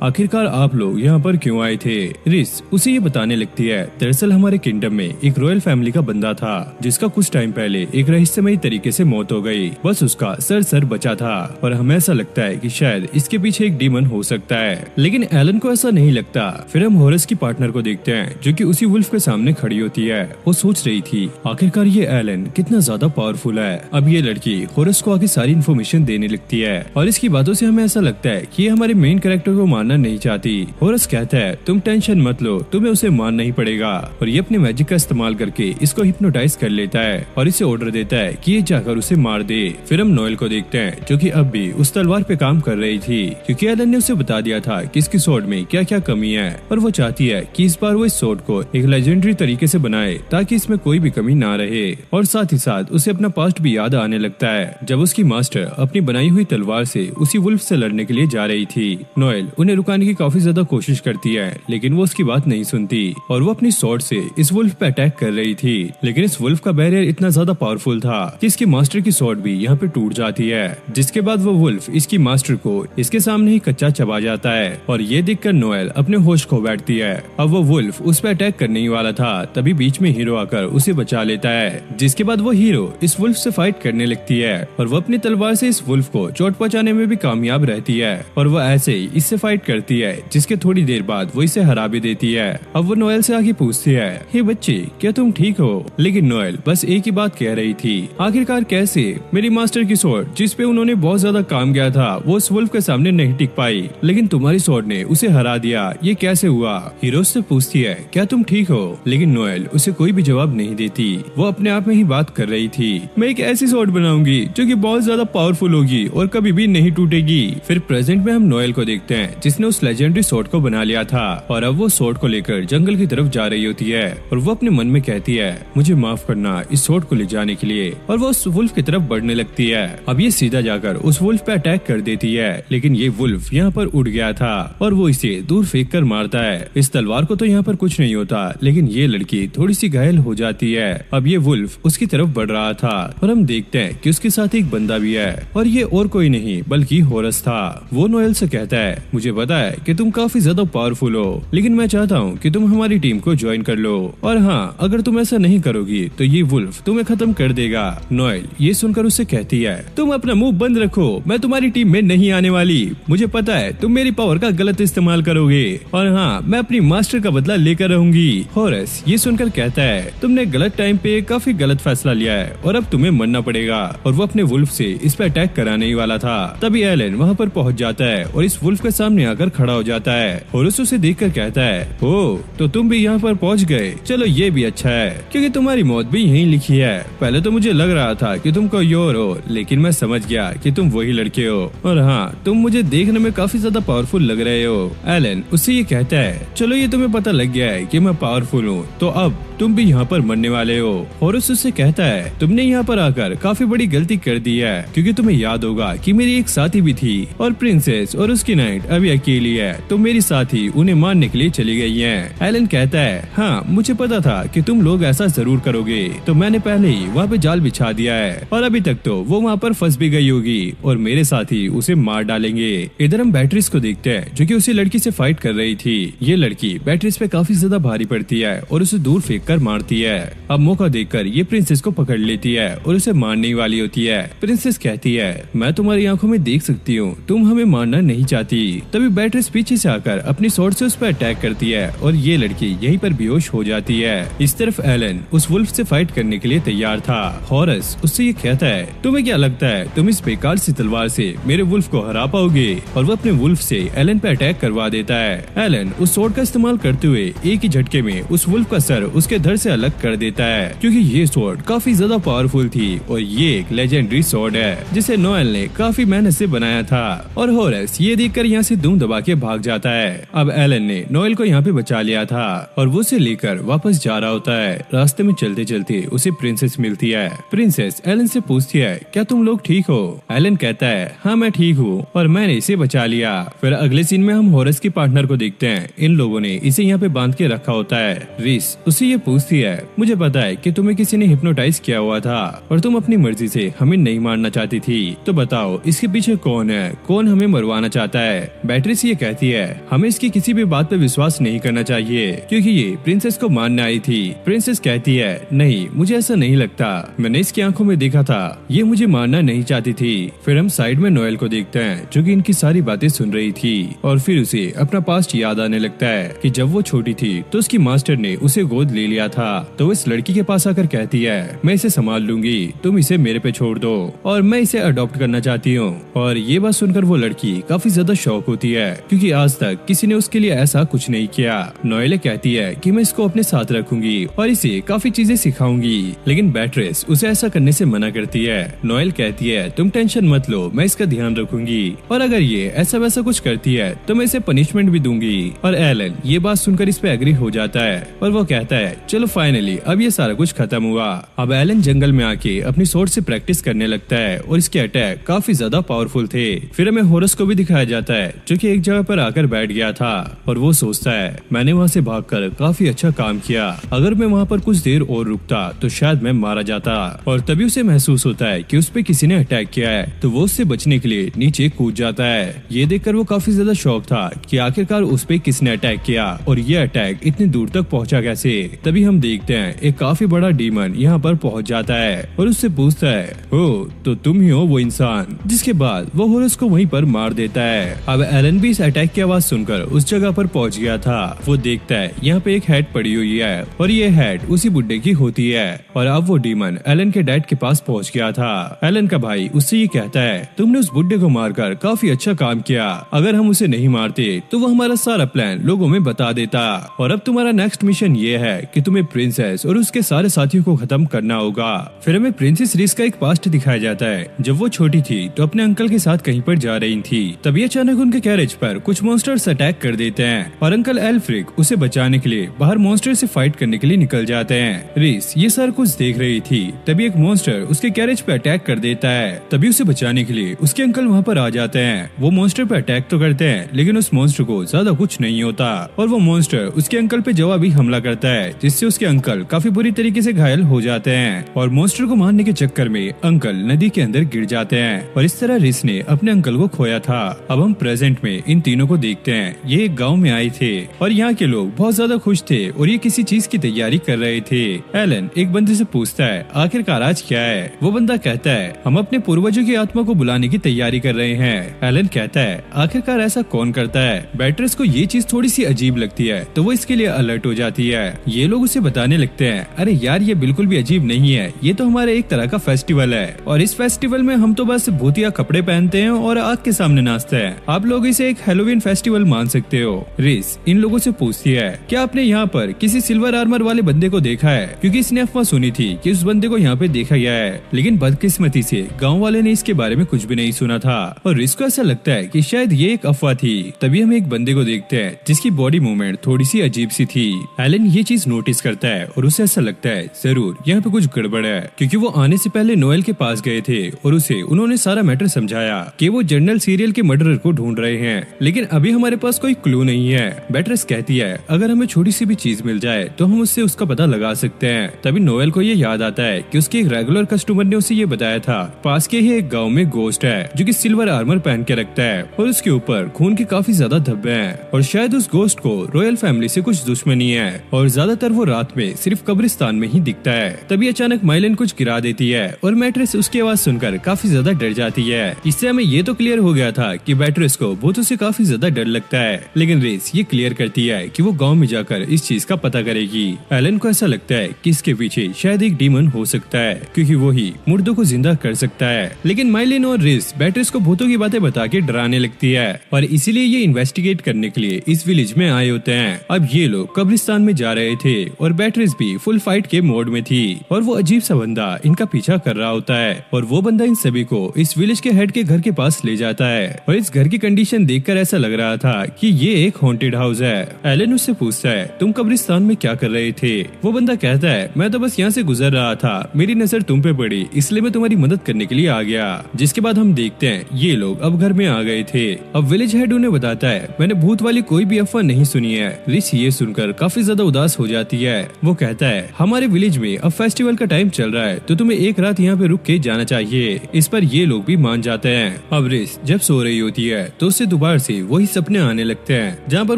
आखिरकार आप लोग यहाँ पर क्यों आए थे। रिस उसे ये बताने लगती है दरअसल हमारे किंगडम में एक रॉयल फैमिली का बंदा था जिसका कुछ टाइम पहले एक रहस्यमयी तरीके से मौत हो गई, बस उसका सर बचा था और हमें ऐसा लगता है कि शायद इसके पीछे एक डीमन हो सकता है, लेकिन एलन को ऐसा नहीं लगता। फिर हम हॉरस की पार्टनर को देखते हैं जो कि उसी वुल्फ के सामने खड़ी होती है। वो सोच रही थी आखिरकार ये एलन कितना ज्यादा पावरफुल है। अब ये लड़की हॉरस को आगे सारी इन्फॉर्मेशन देने लगती है और इसकी बातों से हमें ऐसा लगता है कि ये हमारे मेन कैरेक्टर को मारना नहीं चाहती। हॉरस कहता है तुम टेंशन मत लो, तुम्हें उसे मारना नहीं पड़ेगा, और ये अपने मैजिक का इस्तेमाल करके इसको हिप्नोटाइज कर लेता है और इसे ऑर्डर देता है कि ये जाकर उसे मार दे। फिर हम नोएल को देखते हैं जो कि अब भी उस तलवार पे काम कर रही थी क्योंकि एलन ने उसे बता दिया था कि इसकी स्वॉर्ड में क्या क्या कमी है और वो चाहती है कि इस बार वो इस स्वॉर्ड को एक लेजेंडरी तरीके से बनाए ताकि इसमें कोई भी कमी ना रहे। और साथ ही साथ उसे अपना पास्ट भी याद आने लगता है जब उसकी मास्टर अपनी बनाई हुई तलवार से उसी वुल्फ से लड़ने के लिए जा रही थी। नोएल उन्हें रुकाने की काफी ज्यादा कोशिश करती है लेकिन वो उसकी बात नहीं सुनती और वो अपनी स्वॉर्ड से इस वुल्फ पे अटैक कर रही थी, लेकिन इस वुल्फ का बैरियर इतना ज्यादा पावरफुल था कि इसकी मास्टर की स्वॉर्ड भी यहाँ पे टूट जाती है, जिसके बाद वो वुल्फ इसकी मास्टर को इसके सामने ही कच्चा चबा जाता है और ये देखकर नोएल अपने होश खो बैठती है। अब वो वुल्फ उस पर अटैक करने ही वाला था तभी बीच में हीरो आकर उसे बचा लेता है, जिसके बाद वो हीरो इस वुल्फ से फाइट करने लगती है और वो अपनी तलवार से इस वुल्फ को चोट पहुंचाने में भी कामयाब रहती है और वो ऐसे ही इससे फाइट करती है जिसके थोड़ी देर बाद वो इसे हरा भी देती है। अब वो नोएल से आगे पूछती है हे बच्चे क्या तुम ठीक हो, लेकिन नोएल बस एक ही बात कह रही थी आखिरकार कैसे मेरी मास्टर की स्वॉर्ड जिस पे उन्होंने बहुत ज्यादा काम किया था वो उस वुल्फ के सामने नहीं टिक पाई, लेकिन तुम्हारी स्वॉर्ड ने उसे हरा दिया, ये कैसे हुआ। हीरो से पूछती है क्या तुम ठीक हो, लेकिन नोएल उसे कोई भी जवाब नहीं देती। वो अपने आप में ही बात कर रही थी मैं एक ऐसी स्वॉर्ड बनाऊंगी जो कि बहुत ज्यादा पावरफुल होगी और कभी भी नहीं टूटेगी। फिर प्रेजेंट में हम नोएल को देखते हैं जिसने उस लेजेंडरी स्वॉर्ड को बना लिया था और अब वो स्वॉर्ड को लेकर जंगल की तरफ जा रही होती है और वो अपने मन में कहती है मुझे माफ करना इस स्वॉर्ड को ले जाने के लिए, और वो उस वुल्फ की तरफ बढ़ने लगती है। अब ये सीधा जाकर उस वुल्फ पे अटैक कर देती है, लेकिन ये वुल्फ यहाँ पर उड़ गया था और वो इसे दूर फेंक कर मारता है। इस तलवार को तो यहाँ पर कुछ नहीं होता, लेकिन ये लड़की थोड़ी सी घायल हो जाती है। अब ये वुल्फ उसकी तरफ बढ़ रहा था और हम देखते हैं कि उसके साथ एक बंदा भी है और ये और कोई नहीं बल्कि हॉरस था। वो नोएल से कहता है मुझे पता है कि तुम काफी ज्यादा पावरफुल हो, लेकिन मैं चाहता हूँ कि तुम हमारी टीम को ज्वाइन कर लो, और हाँ अगर तुम ऐसा नहीं करोगी तो ये वुल्फ तुम्हें खत्म कर देगा। नोएल ये सुनकर उससे कहती है तुम अपना मुंह बंद रखो, मैं तुम्हारी टीम में नहीं आने वाली, मुझे पता है तुम मेरी पावर का गलत इस्तेमाल करोगे, और हाँ मैं अपनी मास्टर का बदला लेकर रहूंगी। हॉरस ये सुनकर कहता है तुमने गलत टाइम पे काफी गलत फैसला लिया है और अब तुम्हें मरना पड़ेगा, और वो अपने वुल्फ से इस पे अटैक कराने ही वाला था। तभी एलन वहाँ पर पहुँच जाता है और इस वुल्फ के सामने आकर खड़ा हो जाता है। हॉरस उसे देखकर कहता है ओ तो तुम भी यहाँ पर पहुँच गए, चलो ये भी अच्छा है क्योंकि तुम्हारी मौत भी यहीं लिखी है। पहले तो मुझे लग रहा था कि तुम कोई और हो, लेकिन मैं समझ गया कि तुम वही लड़के हो, और हाँ तुम मुझे देखने में काफी ज्यादा पावरफुल लग रहे हो। एलन उससे ये कहता है चलो ये तुम्हें पता लग गया है कि मैं पावरफुल हूँ, तो अब तुम भी यहाँ पर मरने वाले हो। हॉरस उससे कहता है तुमने यहाँ पर आकर काफी बड़ी गलती कर दी है क्योंकि तुम्हें याद होगा कि मेरी एक साथी भी थी और प्रिंसेस और उसकी नाइट अभी अकेली है, तो मेरी साथी उन्हें मारने के लिए चली गई है। एलन कहता है हाँ मुझे पता था कि तुम लोग ऐसा जरूर करोगे, तो मैंने पहले ही वहाँ पे जाल बिछा दिया है और अभी तक तो वो वहाँ पर फंस भी गई होगी और मेरे साथी उसे मार डालेंगे। इधर हम बैटरीज को देखते हैं जो कि उसी लड़की से फाइट कर रही थी। ये लड़की बैटरीज पे काफी ज्यादा भारी पड़ती है और उसे दूर फेंक कर मारती है। अब मौका देखकर ये प्रिंसेस को पकड़ लेती है और उसे मारने वाली होती है। प्रिंसेस कहती है मैं तुम्हारी आंखों में देख सकती हूँ, तुम हमें मारना नहीं चाहती। तभी बैटरीज पीछे से आकर अपनी स्वॉर्ड से उस पर अटैक करती है और ये लड़की यहीं पर बेहोश हो जाती है। इस तरफ एलन उस वुल्फ से फाइट करने के लिए तैयार था। हॉरस उससे ये कहता है तुम्हें क्या लगता है तुम इस बेकार सी तलवार से मेरे वुल्फ को हरा पाओगे, और वो अपने वुल्फ से एलन पे अटैक करवा देता है। एलन उस स्वॉर्ड का इस्तेमाल करते हुए एक ही झटके में उस वुल्फ का सर उसके धड़ से अलग कर देता है क्योंकि ये स्वॉर्ड काफी ज्यादा पावरफुल थी और ये एक लेजेंडरी स्वॉर्ड है जिसे नोएल ने काफी मेहनत से बनाया था। और हॉरस ये देखकर यहाँ से दुम दबा के भाग जाता है। अब एलन ने नोएल को यहाँ पे बचा लिया था और वो उसे लेकर वापस जा रहा होता है। रास्ते में चलते चलते उसे प्रिंसेस मिलती है। प्रिंसेस एलन से पूछती है क्या तुम लोग ठीक हो। एलन कहता है हाँ मैं ठीक हूँ और मैंने इसे बचा लिया। फिर अगले सीन में हम हॉरस की पार्टनर को देखते हैं। इन लोगों ने इसे यहाँ पे बांध के रखा होता है। रिस उसे ये पूछती है मुझे पता है कि तुम्हें किसी ने हिप्नोटाइज किया हुआ था और तुम अपनी मर्जी से हमें नहीं मारना मारना चाहती थी। तो बताओ इसके पीछे कौन है, कौन हमें मरवाना चाहता है। बैट्रिस ये कहती है हमें इसकी किसी भी बात पे विश्वास नहीं करना चाहिए क्योंकि ये प्रिंसेस को मारने आई थी। प्रिंसेस कहती है नहीं, मुझे ऐसा नहीं लगता, मैंने इसकी आंखों में देखा था, ये मुझे मारना नहीं चाहती थी। फिर हम साइड में नोएल को देखते हैं जो कि इनकी सारी बातें सुन रही थी और फिर उसे अपना पास्ट याद आने लगता है कि जब वो छोटी थी तो उसकी मास्टर ने उसे गोद ले लिया था। तो वो इस लड़की के पास आकर कहती है मैं इसे संभाल लूंगी, तुम इसे मेरे पे छोड़ दो और मैं इसे अडॉप्ट करना चाहती हूँ। और ये बात सुनकर वो लड़की काफी ज्यादा शॉक होती है क्योंकि आज तक किसी ने उसके लिए ऐसा कुछ नहीं किया। नोएल कहती है कि मैं इसको अपने साथ रखूंगी और इसे काफी चीजें सिखाऊंगी, लेकिन बैट्रिस उसे ऐसा करने से मना करती है। नोएल कहती है तुम टेंशन मत लो, मैं इसका ध्यान रखूंगी और अगर ये ऐसा वैसा कुछ करती है तो मैं इसे पनिशमेंट भी दूंगी। और एलन ये बात सुनकर इस पे एग्री हो जाता है और वो कहता है चलो फाइनली अब ये सारा कुछ खत्म हुआ। अब एलन जंगल में आके अपनी स्वॉर्ड से प्रैक्टिस करने लगता है और इसके अटैक काफी ज्यादा पावरफुल थे। फिर हमें होरस को भी दिखाया जाता है जो कि एक जगह पर आकर बैठ गया था और वो सोचता है मैंने वहाँ से भागकर काफी अच्छा काम किया, अगर मैं वहाँ पर कुछ देर और रुकता तो शायद मैं मारा जाता। और तभी उसे महसूस होता है कि उस पे किसी ने अटैक किया है तो वो उससे बचने के लिए नीचे कूद जाता है। ये देखकर वो काफी ज्यादा शॉक था कि आखिरकार उस पे किसने अटैक किया और ये अटैक इतनी दूर तक पहुंचा कैसे। तभी हम देखते हैं एक काफी बड़ा डीमन यहाँ पर पहुंच जाता है और उससे पूछता है ओ तो तुम ही हो वो इंसान, जिसके बाद वो होरस को वहीं पर मार देता है। अब एलन भी इस अटैक की आवाज सुनकर उस जगह पर पहुंच गया था। वो देखता है यहाँ पे एक हेड पड़ी हुई है और ये हेड उसी बुड्ढे की होती है। और अब वो डीमन एलन के डैड के पास पहुंच गया था। एलन का भाई उससे ये कहता है तुमने उस बुड्ढे को मारकर काफी अच्छा काम किया, अगर हम उसे नहीं मारते तो वो हमारा सारा प्लान लोगों में बता देता। और अब तुम्हारा नेक्स्ट मिशन ये है कि तुम्हें प्रिंसेस और उसके सारे साथियों को खत्म करना होगा। फिर हमें प्रिंसेस रिस का एक पास्ट दिखाया जाता है। जब वो छोटी थी तो अपने अंकल के साथ कहीं पर जा रही थी, तभी अचानक उनके कैरेज पर कुछ मॉन्स्टर्स अटैक कर देते हैं और अंकल एल्फ्रिक उसे बचाने के लिए बाहर मॉन्स्टर से फाइट करने के लिए निकल जाते हैं। रिस ये सारा कुछ देख रही थी, तभी एक मॉन्स्टर उसके कैरेज पे अटैक कर देता है। तभी उसे बचाने के लिए उसके अंकल वहाँ पर आ जाते हैं। वो मॉन्स्टर पे अटैक तो करते हैं लेकिन उस मॉन्स्टर को ज्यादा कुछ नहीं होता और वो मॉन्स्टर उसके अंकल पे जवाबी हमला करता है जिससे उसके अंकल काफी बुरी तरीके से घायल हो जाते हैं और मॉन्स्टर को मारने के चक्कर में अंकल नदी के अंदर गिर जाते हैं। और इस तरह रिस ने अपने अंकल को खोया था। अब हम प्रेजेंट में इन तीनों को देखते हैं। ये एक गाँव में आए थे और यहाँ के लोग बहुत ज्यादा खुश थे और ये किसी चीज की तैयारी कर रहे थे। एलन एक बंदे से पूछता है आखिरकार आज क्या है। वो बंदा कहता है हम अपने पूर्वजों की आत्मा को बुलाने की तैयारी कर रहे हैं। एलन कहता है आखिरकार ऐसा कौन करता है। बैट्रिस को ये चीज थोड़ी सी अजीब लगती है तो वो इसके लिए अलर्ट हो जाती है। ये लोग उसे बताने लगते हैं अरे यार ये बिल्कुल भी अजीब नहीं है, ये तो हमारे एक तरह का फेस्टिवल है और इस फेस्टिवल में हम तो बस भूतिया कपड़े पहनते हैं और आग के सामने नाचते हैं। आप लोग इसे एक हैलोवीन फेस्टिवल मान सकते हो। रिस इन लोगों से पूछती है क्या आपने यहाँ पर किसी सिल्वर आर्मर वाले बंदे को देखा है, क्योंकि इसने अफवाह सुनी थी कि उस बंदे को यहाँ पे देखा गया है, लेकिन बदकिस्मती से गाँव वाले ने इसके बारे में कुछ भी नहीं सुना था और रिस को ऐसा लगता है कि शायद ये एक अफवाह थी। तभी हम एक बंदे को देखते हैं जिसकी बॉडी मूवमेंट थोड़ी सी अजीब सी थी। एलन ये चीज नोटिस करता है और उसे ऐसा लगता है जरूर यहाँ पे कुछ गड़बड़ है, क्योंकि वो आने से पहले नोएल के पास गए थे और उसे उन्होंने सारा मैटर समझाया कि वो जनरल सीरियल के मर्डरर को ढूंढ रहे हैं, लेकिन अभी हमारे पास कोई क्लू नहीं है। बैट्रिस कहती है अगर हमें छोटी सी भी चीज मिल जाए तो हम उससे उसका पता लगा सकते हैं। तभी नोएल को ये याद आता है कि उसके एक रेगुलर कस्टमर ने उसे ये बताया था पास के ही एक गाँव में गोस्ट है जो की सिल्वर आर्मर पहन के रखता है और उसके ऊपर खून के काफी ज्यादा धब्बे हैं और शायद उस गोस्ट को रॉयल फैमिली से कुछ दुश्मनी है और ज्यादातर वो रात में सिर्फ कब्रिस्तान में ही दिखता है। तभी अचानक माइलन कुछ गिरा देती है और बैट्रिस उसकी आवाज सुनकर काफी ज्यादा डर जाती है। इससे हमें ये तो क्लियर हो गया था कि बैट्रिस को भूतों से काफी ज्यादा डर लगता है, लेकिन रिस ये क्लियर करती है कि वो गाँव में जाकर इस चीज का पता करेगी। एलन को ऐसा लगता है कि इसके पीछे शायद एक डीमन हो सकता है क्योंकि वो ही मुर्दों को जिंदा कर सकता है, लेकिन माइलिन और रिस बैट्रिस को भूतों की बातें बता के डराने लगती है और इसीलिए ये इन्वेस्टिगेट करने के लिए इस विलेज में आए होते हैं। अब ये लोग कब्रिस्तान में जा रहे थे और बैट्रिस भी फुल फाइट के मोड में थी और वो अजीब सा बंदा इनका पीछा कर रहा होता है और वो बंदा इन सभी को इस विलेज के हेड के घर के पास ले जाता है और इस घर की कंडीशन देखकर ऐसा लग रहा था कि ये एक हॉन्टेड हाउस है। एलन उससे पूछता है तुम कब्रिस्तान में क्या कर रहे थे। वो बंदा कहता है मैं तो बस यहाँ से गुजर रहा था, मेरी नजर तुम पे पड़ी इसलिए मैं तुम्हारी मदद करने के लिए आ गया। जिसके बाद हम देखते हैं ये लोग अब घर में आ गए थे। अब विलेज हेड उन्हें बताता है मैंने भूत वाली कोई भी अफवाह नहीं सुनी है। रिस ये सुनकर काफी ज्यादा उदास हो जाती है। वो कहता है हमारे विलेज में अब फेस्टिवल का टाइम चल रहा है तो तुम्हें एक रात यहाँ पे रुक के जाना चाहिए। इस पर ये लोग भी मान जाते हैं। अब रिस जब सो रही होती है तो उससे दोबारा से वही सपने आने लगते हैं जहाँ पर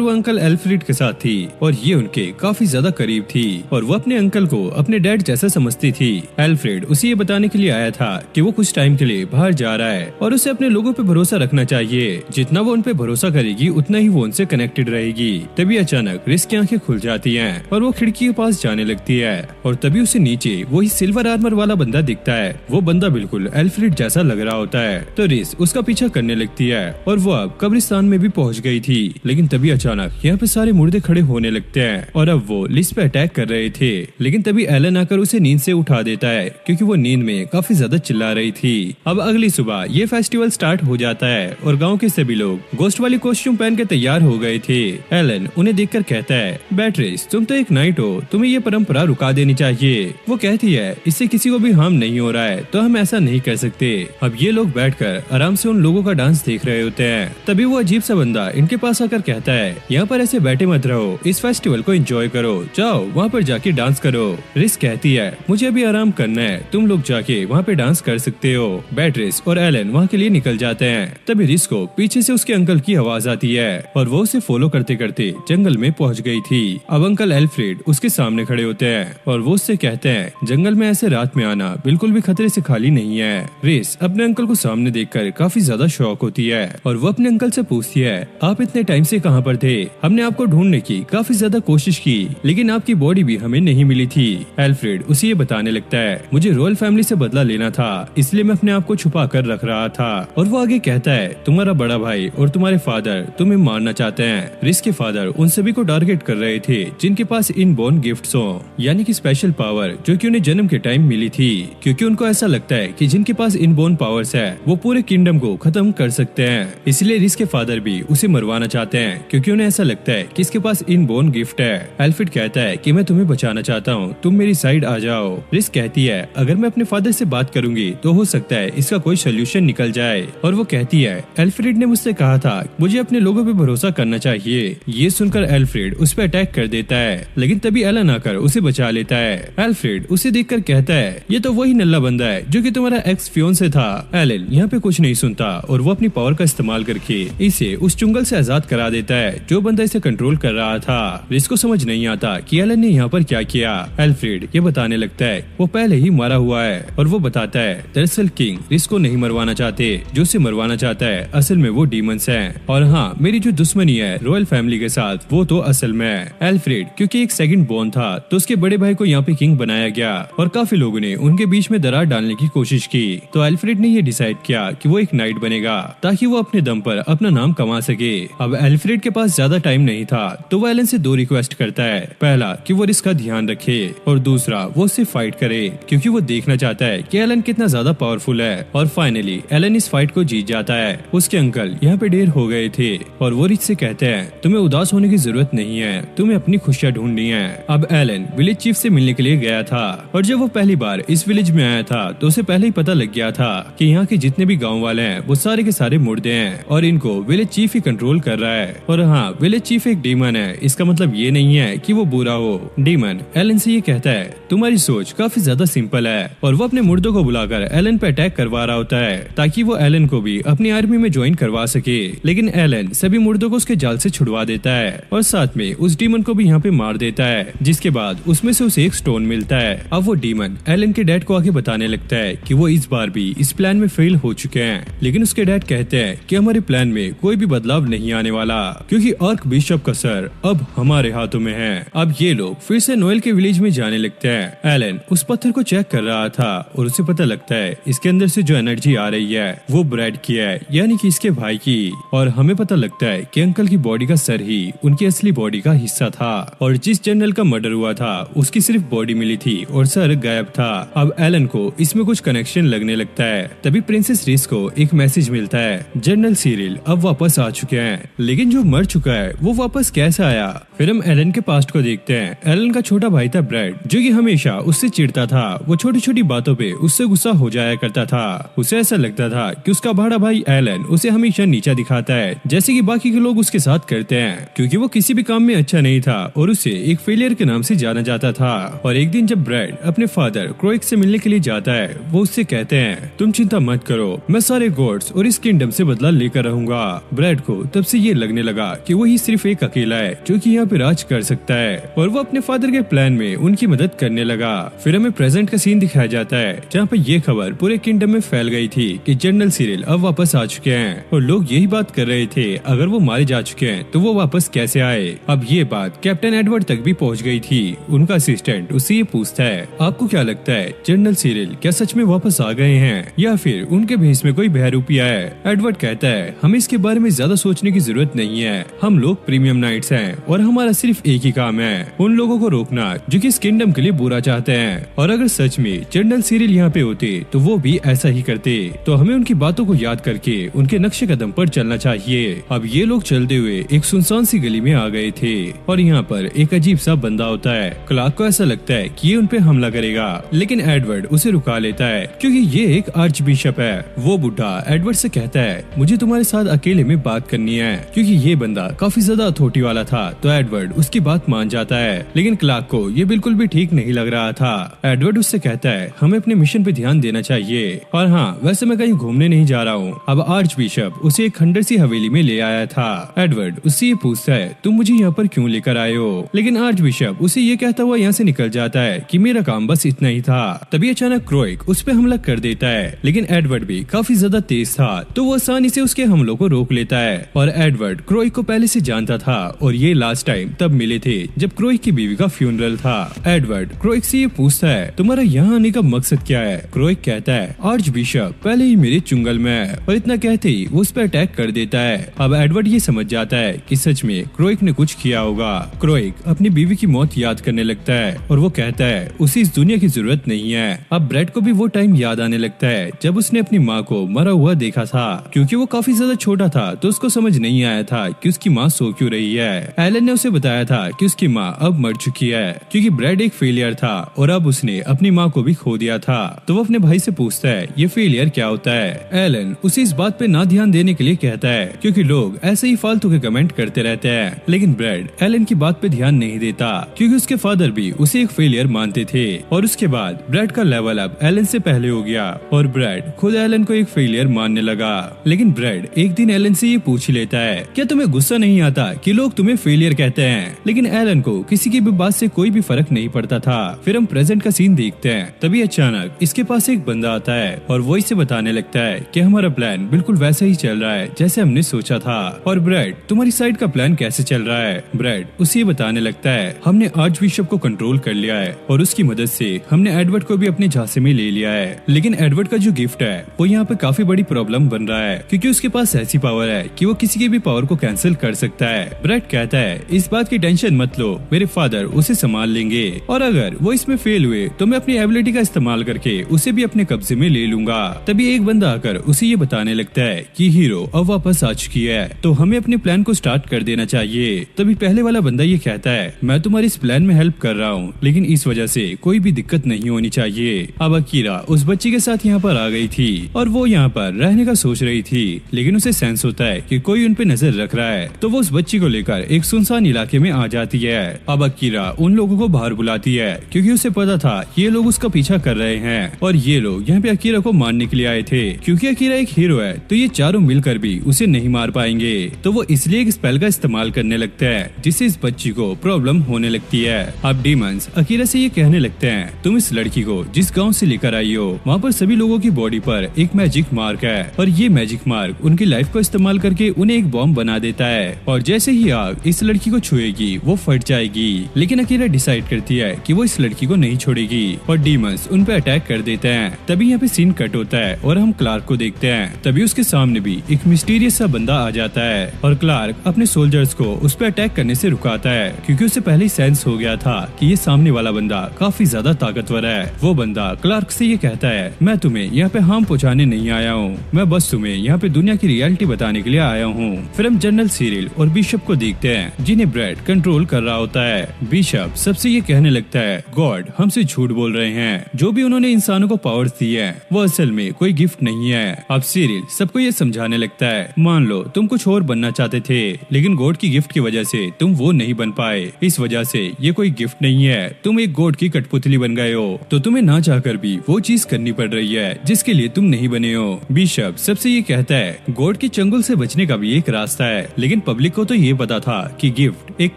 वो अंकल एल्फ्रेड के साथ थी और ये उनके काफी ज्यादा करीब थी और वो अपने अंकल को अपने डैड जैसा समझती थी। एल्फ्रेड उसे ये बताने के लिए आया था कि वो कुछ टाइम के लिए बाहर जा रहा है और उसे अपने लोगों पे भरोसा रखना चाहिए। जितना वो उन पे भरोसा करेगी उतना ही वो उनसे कनेक्टेड रहेगी। तभी अचानक रिस की आंखें खुल जाती हैं और वो खिड़की के पास जाने लगती है और तभी उसे नीचे वही सिल्वर आर्मर वाला बंदा दिखता है। वो बंदा बिल्कुल एल्फ्रेड जैसा लग रहा होता है तो रिस उसका पीछा करने लगती है और वो अब कब्रिस्तान में भी पहुंच गई थी। लेकिन तभी अचानक यहाँ पे सारे मुर्दे खड़े होने लगते हैं और अब वो लिस पे अटैक कर रहे थे। लेकिन तभी एलन आकर उसे नींद से उठा देता है क्योंकि वो नींद में काफी ज्यादा चिल्ला रही थी। अब अगली सुबह ये फेस्टिवल स्टार्ट हो जाता है और गाँव के सभी लोग गोस्ट वाली कॉस्ट्यूम पहन के तैयार हो गए थे। एलन उन्हें देखकर कहता है, बैट्रिस तुम तो एक नाइट हो, तुम्हें ये परंपरा रुका देनी चाहिए। वो कहती है, इससे किसी को भी हार्म नहीं हो रहा है तो हम ऐसा नहीं कर सकते। अब ये लोग बैठकर आराम से उन लोगों का डांस देख रहे होते हैं। तभी वो अजीब सा बंदा इनके पास आकर कहता है, यहाँ पर ऐसे बैठे मत रहो, इस फेस्टिवल को एंजॉय करो, जाओ वहाँ पर जाके डांस करो। रिस कहती है, मुझे अभी आराम करना है, तुम लोग जाके वहाँ पे डांस कर सकते हो। बैट्रिस और एलन वहाँ के लिए निकल जाते हैं। तभी रिस को पीछे से उसके अंकल की आवाज आती है और वो उसे फॉलो करते करते जंगल में पहुंच गई थी। अब अंकल एल्फ्रेड उसके सामने खड़े होते हैं और वो उससे कहते हैं, जंगल में ऐसे रात में आना बिल्कुल भी खतरे से खाली नहीं है। रिस अपने अंकल को सामने देखकर काफी ज्यादा शॉक होती है और वो अपने अंकल से पूछती है, आप इतने टाइम से कहाँ पर थे? हमने आपको ढूंढने की काफी ज्यादा कोशिश की लेकिन आपकी बॉडी भी हमें नहीं मिली थी। एल्फ्रेड उसे ये बताने लगता है, मुझे रॉयल फैमिली से बदला लेना था इसलिए मैं अपने आप को छुपा कर रख रहा था। और वो आगे कहता है, तुम्हारा बड़ा भाई और तुम्हारे फादर तुम्हें मारना चाहते हैं। रिस के फादर उन सभी को टारगेट कर रहे थे जिनके पास इनबोर्न गिफ्ट्स हो, यानी कि स्पेशल पावर जो कि उन्हें जन्म के टाइम मिली थी, क्योंकि उनको ऐसा लगता है कि जिनके पास इनबोर्न पावर्स है वो पूरे किंगडम को खत्म कर सकते हैं। इसलिए रिस के फादर भी उसे मरवाना चाहते हैं क्योंकि उन्हें ऐसा लगता है कि इसके पास इनबोर्न गिफ्ट है। एल्फ्रेड कहता है कि मैं तुम्हें बचाना चाहता हूँ, तुम मेरी साइड आ जाओ। रिस कहती है, अगर मैं अपने फादर से बात करूंगी तो हो सकता है इसका कोई सोल्यूशन निकल जाए। और वो कहती है, एल्फ्रेड ने मुझसे कहा था मुझे अपने लोगों पे भरोसा करना चाहिए। ये सुनकर एल्फ्रेड उस पर अटैक कर देता है लेकिन तभी एलन आकर उसे बचा लेता है। एल्फ्रेड उसे देखकर कहता है, ये तो वही नल्ला बंदा है जो कि तुम्हारा एक्स फियोंसे था। एलन यहाँ पे कुछ नहीं सुनता और वो अपनी पावर का इस्तेमाल करके इसे उस चुंगल से आजाद करा देता है जो बंदा इसे कंट्रोल कर रहा था। इसको समझ नहीं आता कि एलन ने यहाँ पर क्या किया। एल्फ्रेड ये बताने लगता है वो पहले ही मारा हुआ है और वो बताता है, दरअसल किंग इसको नहीं मरवाना चाहते, जो उसे मरवाना चाहता है असल में वो डीमंस हैं। और हाँ, मेरी जो दुश्मनी है रॉयल फैमिली के साथ वो तो असल में है। एल्फ्रेड क्योंकि एक सेकंड बोर्न था तो उसके बड़े भाई को यहाँ पे किंग बनाया गया और काफी लोगों ने उनके बीच में दरार डालने की कोशिश की। तो एल्फ्रेड ने ये डिसाइड किया कि वो एक नाइट बनेगा ताकि वो अपने दम पर अपना नाम कमा सके। अब एल्फ्रेड के पास ज्यादा टाइम नहीं था तो वो एलन से दो रिक्वेस्ट करता है, पहला कि वो रिस का ध्यान रखे और दूसरा वो उससे फाइट करे क्योंकि वो देखना चाहता है कि एलन कितना ज्यादा पावरफुल है। और फाइनली एलन इस फाइट को जीत जाता है। उसके अंकल यहाँ पे ढेर हो गए थे और वो रिच से कहते हैं, तुम्हें उदास होने की जरूरत नहीं है, तुम्हें अपनी खुशियाँ ढूंढनी है। अब एलन विलेज चीफ से मिलने के लिए गया था और जब वो पहली बार इस विलेज में आया था तो उसे पहले ही पता लग गया था कि यहाँ के जितने भी गाँव वाले हैं वो सारे के सारे मुर्दे हैं और इनको विलेज चीफ ही कंट्रोल कर रहा है। और हाँ, विलेज चीफ एक डीमन है, इसका मतलब ये नहीं है कि वो बुरा हो। डीमन एलन से ये कहता है, तुम्हारी सोच काफी ज्यादा सिंपल है और वो अपने मुर्दों को बुलाकर एलन पे अटैक करवा रहा होता है ताकि वो एलन को भी अपनी आर्मी में ज्वाइन करवा सके। लेकिन एलन सभी मुर्दों को उसके जाल से छुड़वा देता है और साथ में उस डीमन को भी यहाँ पे मार देता है, जिसके बाद उसमें से उसे एक स्टोन मिलता है। अब वो डीमन एलन के डैड को आगे बताने लगता है कि वो इस बार भी इस प्लान में फेल हो चुके हैं। लेकिन उसके डैड कहते हैं कि हमारे प्लान में कोई भी बदलाव नहीं आने वाला क्योंकि आर्क बिशप का सर अब हमारे हाथों में है। अब ये लोग फिर से नोएल के विलेज में जाने लगते हैं। एलन उस पत्थर को चेक कर रहा था और उसे पता लगता है इसके अंदर से जो एनर्जी आ रही है वो ब्रैड की है, यानी कि इसके भाई की। और हमें पता लगता है कि अंकल की बॉडी का सर ही उनकी असली बॉडी का हिस्सा था और जिस जनरल का मर्डर हुआ था उसकी सिर्फ बॉडी मिली थी और सर गायब था। अब एलन को इसमें कुछ कनेक्शन लगने लगता है। तभी प्रिंसेस रिस को एक मैसेज मिलता है, जनरल सीरिल अब वापस आ चुके हैं, लेकिन जो मर चुका है वो वापस कैसे आया। फिर हम एलन के पास्ट को देखते हैं। एलन का छोटा भाई था ब्रैड, जो कि हमेशा उससे चिढ़ता था। वो छोटी छोटी बातों पे उससे गुस्सा हो जाया करता था। उसे ऐसा लगता था कि उसका बड़ा भाई एलन उसे हमेशा नीचा दिखाता है, जैसे कि बाकी के लोग उसके साथ करते हैं, क्योंकि वो किसी भी काम में अच्छा नहीं था और उसे एक फेलियर के नाम से जाना जाता था। और एक दिन जब ब्रैड अपने फादर क्रोइक से मिलने के लिए जाता है, वो वो उससे कहते हैं तुम चिंता मत करो, मैं सारे गॉड्स और इस किंगडम से बदला लेकर रहूंगा। ब्रैड को तब से ये लगने लगा कि वही सिर्फ एक अकेला है जो कि यहाँ पे राज कर सकता है और वो अपने फादर के प्लान में उनकी मदद करने लगा। फिर हमें प्रेजेंट का सीन दिखाया जाता है जहाँ पे ये खबर पूरे किंगडम में फैल गई थी कि जनरल सिरिल अब वापस आ चुके हैं और लोग यही बात कर रहे थे अगर वो मारे जा चुके हैं तो वो वापस कैसे आए। अब ये बात कैप्टन एडवर्ड तक भी पहुँच गई थी। उनका असिस्टेंट उससे ये पूछता है आपको क्या लगता है जनरल सिरिल क्या सच में वापस आ गए हैं या फिर उनके भेष में कोई बहरूपिया है। एडवर्ड कहता है हमें इसके बारे में ज्यादा सोचने की जरूरत नहीं है, हम लोग प्रीमियम नाइट्स हैं और हमारा सिर्फ एक ही काम है उन लोगों को रोकना जो कि इस किंगडम के लिए बुरा चाहते हैं। और अगर सच में जनरल सिरिल यहाँ पे होते तो वो भी ऐसा ही करते, तो हमें उनकी बातों को याद करके उनके नक्शे कदम पर चलना चाहिए। अब ये लोग चलते हुए एक सुनसान सी गली में आ गए थे और यहाँ पर एक अजीब सा बंदा होता है। क्लार्क को ऐसा लगता है कि ये उन पे हमला करेगा, लेकिन एडवर्ड उसे रुका लेता है क्योंकि ये एक आर्च बिशप है। वो बुढ़ा एडवर्ड से कहता है मुझे तुम्हारे साथ अकेले में बात करनी है, क्योंकि ये बंदा काफी ज्यादा अथॉरिटी वाला था। तो एडवर्ड उसकी बात मान जाता है, लेकिन क्लार्क को ये बिल्कुल भी ठीक नहीं लग रहा था। एडवर्ड उससे कहता है हमें अपने मिशन पे ध्यान देना चाहिए और हाँ वैसे मैं कहीं घूमने नहीं जा रहा हूँ। अब आर्च बिशप उसे एक खंडर सी हवेली में ले आया था। एडवर्ड उससे ये पूछता है तुम मुझे यहाँ पर क्यों लेकर आए हो, लेकिन आर्च बिशप उसे ये कहता हुआ यहाँ से निकल जाता है कि मेरा काम बस इतना ही था। तभी अचानक क्रोइक उस पे हमला कर देता है, लेकिन एडवर्ड भी काफी ज्यादा तेज था तो वो आसानी से उसके हमलों को रोक लेता है। और एडवर्ड क्रोइक को पहले से जानता था और ये लास्ट टाइम तब मिले थे जब क्रोइक की बीवी का फ्यूनरल था। एडवर्ड क्रोइक से ये पूछता है तुम्हारा यहाँ आने का मकसद क्या है। क्रोइक कहता है आर्च बिशप पहले ही मेरे चुंगल में है, और इतना कहते ही वो उस पर अटैक कर देता है। अब एडवर्ड ये समझ जाता है कि सच में क्रोइक ने कुछ किया होगा। क्रोइक अपनी बीवी की मौत याद करने लगता है और वो कहता है उसे इस दुनिया की जरूरत नहीं है। अब ब्रैड को भी वो टाइम याद आने लगता है जब उसने अपनी माँ को मरा हुआ देखा था। क्योंकि वो काफी ज्यादा छोटा था तो उसको समझ नहीं आया था कि उसकी माँ सो क्यों रही है। एलन ने उसे बताया था कि उसकी माँ अब मर चुकी है, क्योंकि ब्रैड एक फेलियर था और अब उसने अपनी माँ को भी खो दिया था। तो वो अपने भाई से पूछता है ये फेलियर क्या होता है। एलन उसे इस बात पे ना ध्यान देने के लिए कहता है क्योंकि लोग ऐसे ही फालतू के कमेंट करते रहते हैं, लेकिन ब्रैड एलन की बात पे ध्यान नहीं देता क्योंकि उसके फादर भी उसे एक फेलियर मानते थे। और उसके बाद ब्रैड का लेवल अप एलन से पहले हो गया और ब्रैड खुद एलन को एक फेलियर मानने लगा। लेकिन ब्रैड एक दिन एलन से ये पूछ लेता है क्या तुम्हें गुस्सा नहीं आता कि लोग तुम्हें फेलियर कहते हैं, लेकिन एलन को किसी की भी बात से कोई भी फर्क नहीं पड़ता था। फिर हम प्रेजेंट का सीन देखते हैं, तभी अचानक इसके पास एक बंदा आता है और वो इसे बताने लगता है कि हमारा प्लान बिल्कुल वैसा ही चल रहा है जैसे हमने सोचा था। और ब्रैड तुम्हारी साइड का प्लान कैसे चल रहा है। ब्रैड उसे ये बताने लगता है हमने आर्च बिशप को कंट्रोल कर लिया है और उसकी मदद से हमने एडवर्ड को भी अपने झांसे में ले लिया है, लेकिन एडवर्ड का जो गिफ्ट है वो यहाँ पे काफी बड़ी प्रॉब्लम बन रहा है क्योंकि उसके पास ऐसी पावर है कि वो किसी की भी पावर को कैंसिल कर सकता है। ब्रैड कहता है इस बात की टेंशन मत लो, मेरे फादर उसे संभाल लेंगे और अगर वो इसमें फेल हुए तो मैं अपनी एबिलिटी का इस्तेमाल करके उसे भी अपने कब्जे में ले लूंगा। तभी एक बंदा आकर उसे ये बताने लगता है कि हीरो अब वापस आ चुकी है तो हमें अपने प्लान को स्टार्ट कर देना चाहिए। तभी पहले वाला बंदा ये कहता है मैं तुम्हारी इस प्लान में हेल्प कर रहा हूँ, लेकिन इस वजह से कोई भी दिक्कत नहीं होनी चाहिए। अब अकीरा उस बच्ची के साथ यहाँ पर आ गई थी और वो यहाँ पर रहने का सोच रही थी, लेकिन उसे सेंस होता है कि कोई उन पे नजर रख रहा है तो वो उस बच्ची को लेकर एक सुनसान इलाके में आ जाती है। अब अकीरा उन लोगों को बाहर बुलाती है क्योंकि उसे पता था ये लोग उसका पीछा कर रहे हैं और ये लोग यहाँ पे अकीरा को मारने के लिए आए थे। क्योंकि अकीरा एक हीरो है तो ये चारों मिलकर भी उसे नहीं मार पाएंगे, तो वो इसलिए एक स्पेल का इस्तेमाल करने लगते हैं जिससे इस बच्ची को प्रॉब्लम होने लगती है। अब डीमंस अकीरा से ये कहने लगते हैं तुम इस लड़की को जिस गाँव से लेकर आई हो वहाँ पर सभी लोगों की बॉडी पर एक मैजिक मार्क है और ये मैजिक मार्क उनकी लाइफ को इस्तेमाल करके उन्हें एक बॉम्ब बना देता है और जैसे ही आग इस लड़की को छुएगी वो फट जाएगी। लेकिन अकीरा डिसाइड करती है कि वो इस लड़की को नहीं छोड़ेगी और डीमंस उन पे अटैक कर देते हैं। तभी यहाँ पे सीन कट होता है और हम क्लार्क को देखते हैं। तभी उसके सामने भी एक मिस्टीरियस सा बंदा आ जाता है और क्लार्क अपने सोल्जर्स को उस पे अटैक करने से रुकाता है क्योंकि उसे पहले ही सेंस हो गया था कि ये सामने वाला बंदा काफी ज्यादा ताकतवर है। वो बंदा क्लार्क से ये कहता है मैं तुम्हें यहाँ पे हार्म पहुँचाने नहीं आया हूँ, मैं बस तुम्हें यहाँ पे दुनिया की रियलिटी बताने के लिए आया हूँ। फिर हम जनरल सिरिल और बिशप को देखते हैं जिन्हें ब्रैड कंट्रोल कर रहा होता है। बिशप सबसे ये कहने लगता है गॉड हमसे झूठ बोल रहे हैं, जो भी उन्होंने इंसानों को पावर्स दी है वो असल में कोई गिफ्ट नहीं है। अब सिरिल सबको ये समझाने लगता है मान लो तुम कुछ और बनना चाहते थे लेकिन गॉड की गिफ्ट की वजह से तुम वो नहीं बन पाए, इस वजह से ये कोई गिफ्ट नहीं है, तुम एक गॉड की कठपुतली बन गए हो तो तुम्हें ना चाहकर भी वो चीज करनी पड़ रही है जिसके लिए तुम नहीं बने हो। बिशप सबसे ये कहता है गॉड के चंगुल से बचने का भी एक रास्ता है, लेकिन पब्लिक को तो ये पता था कि गिफ्ट एक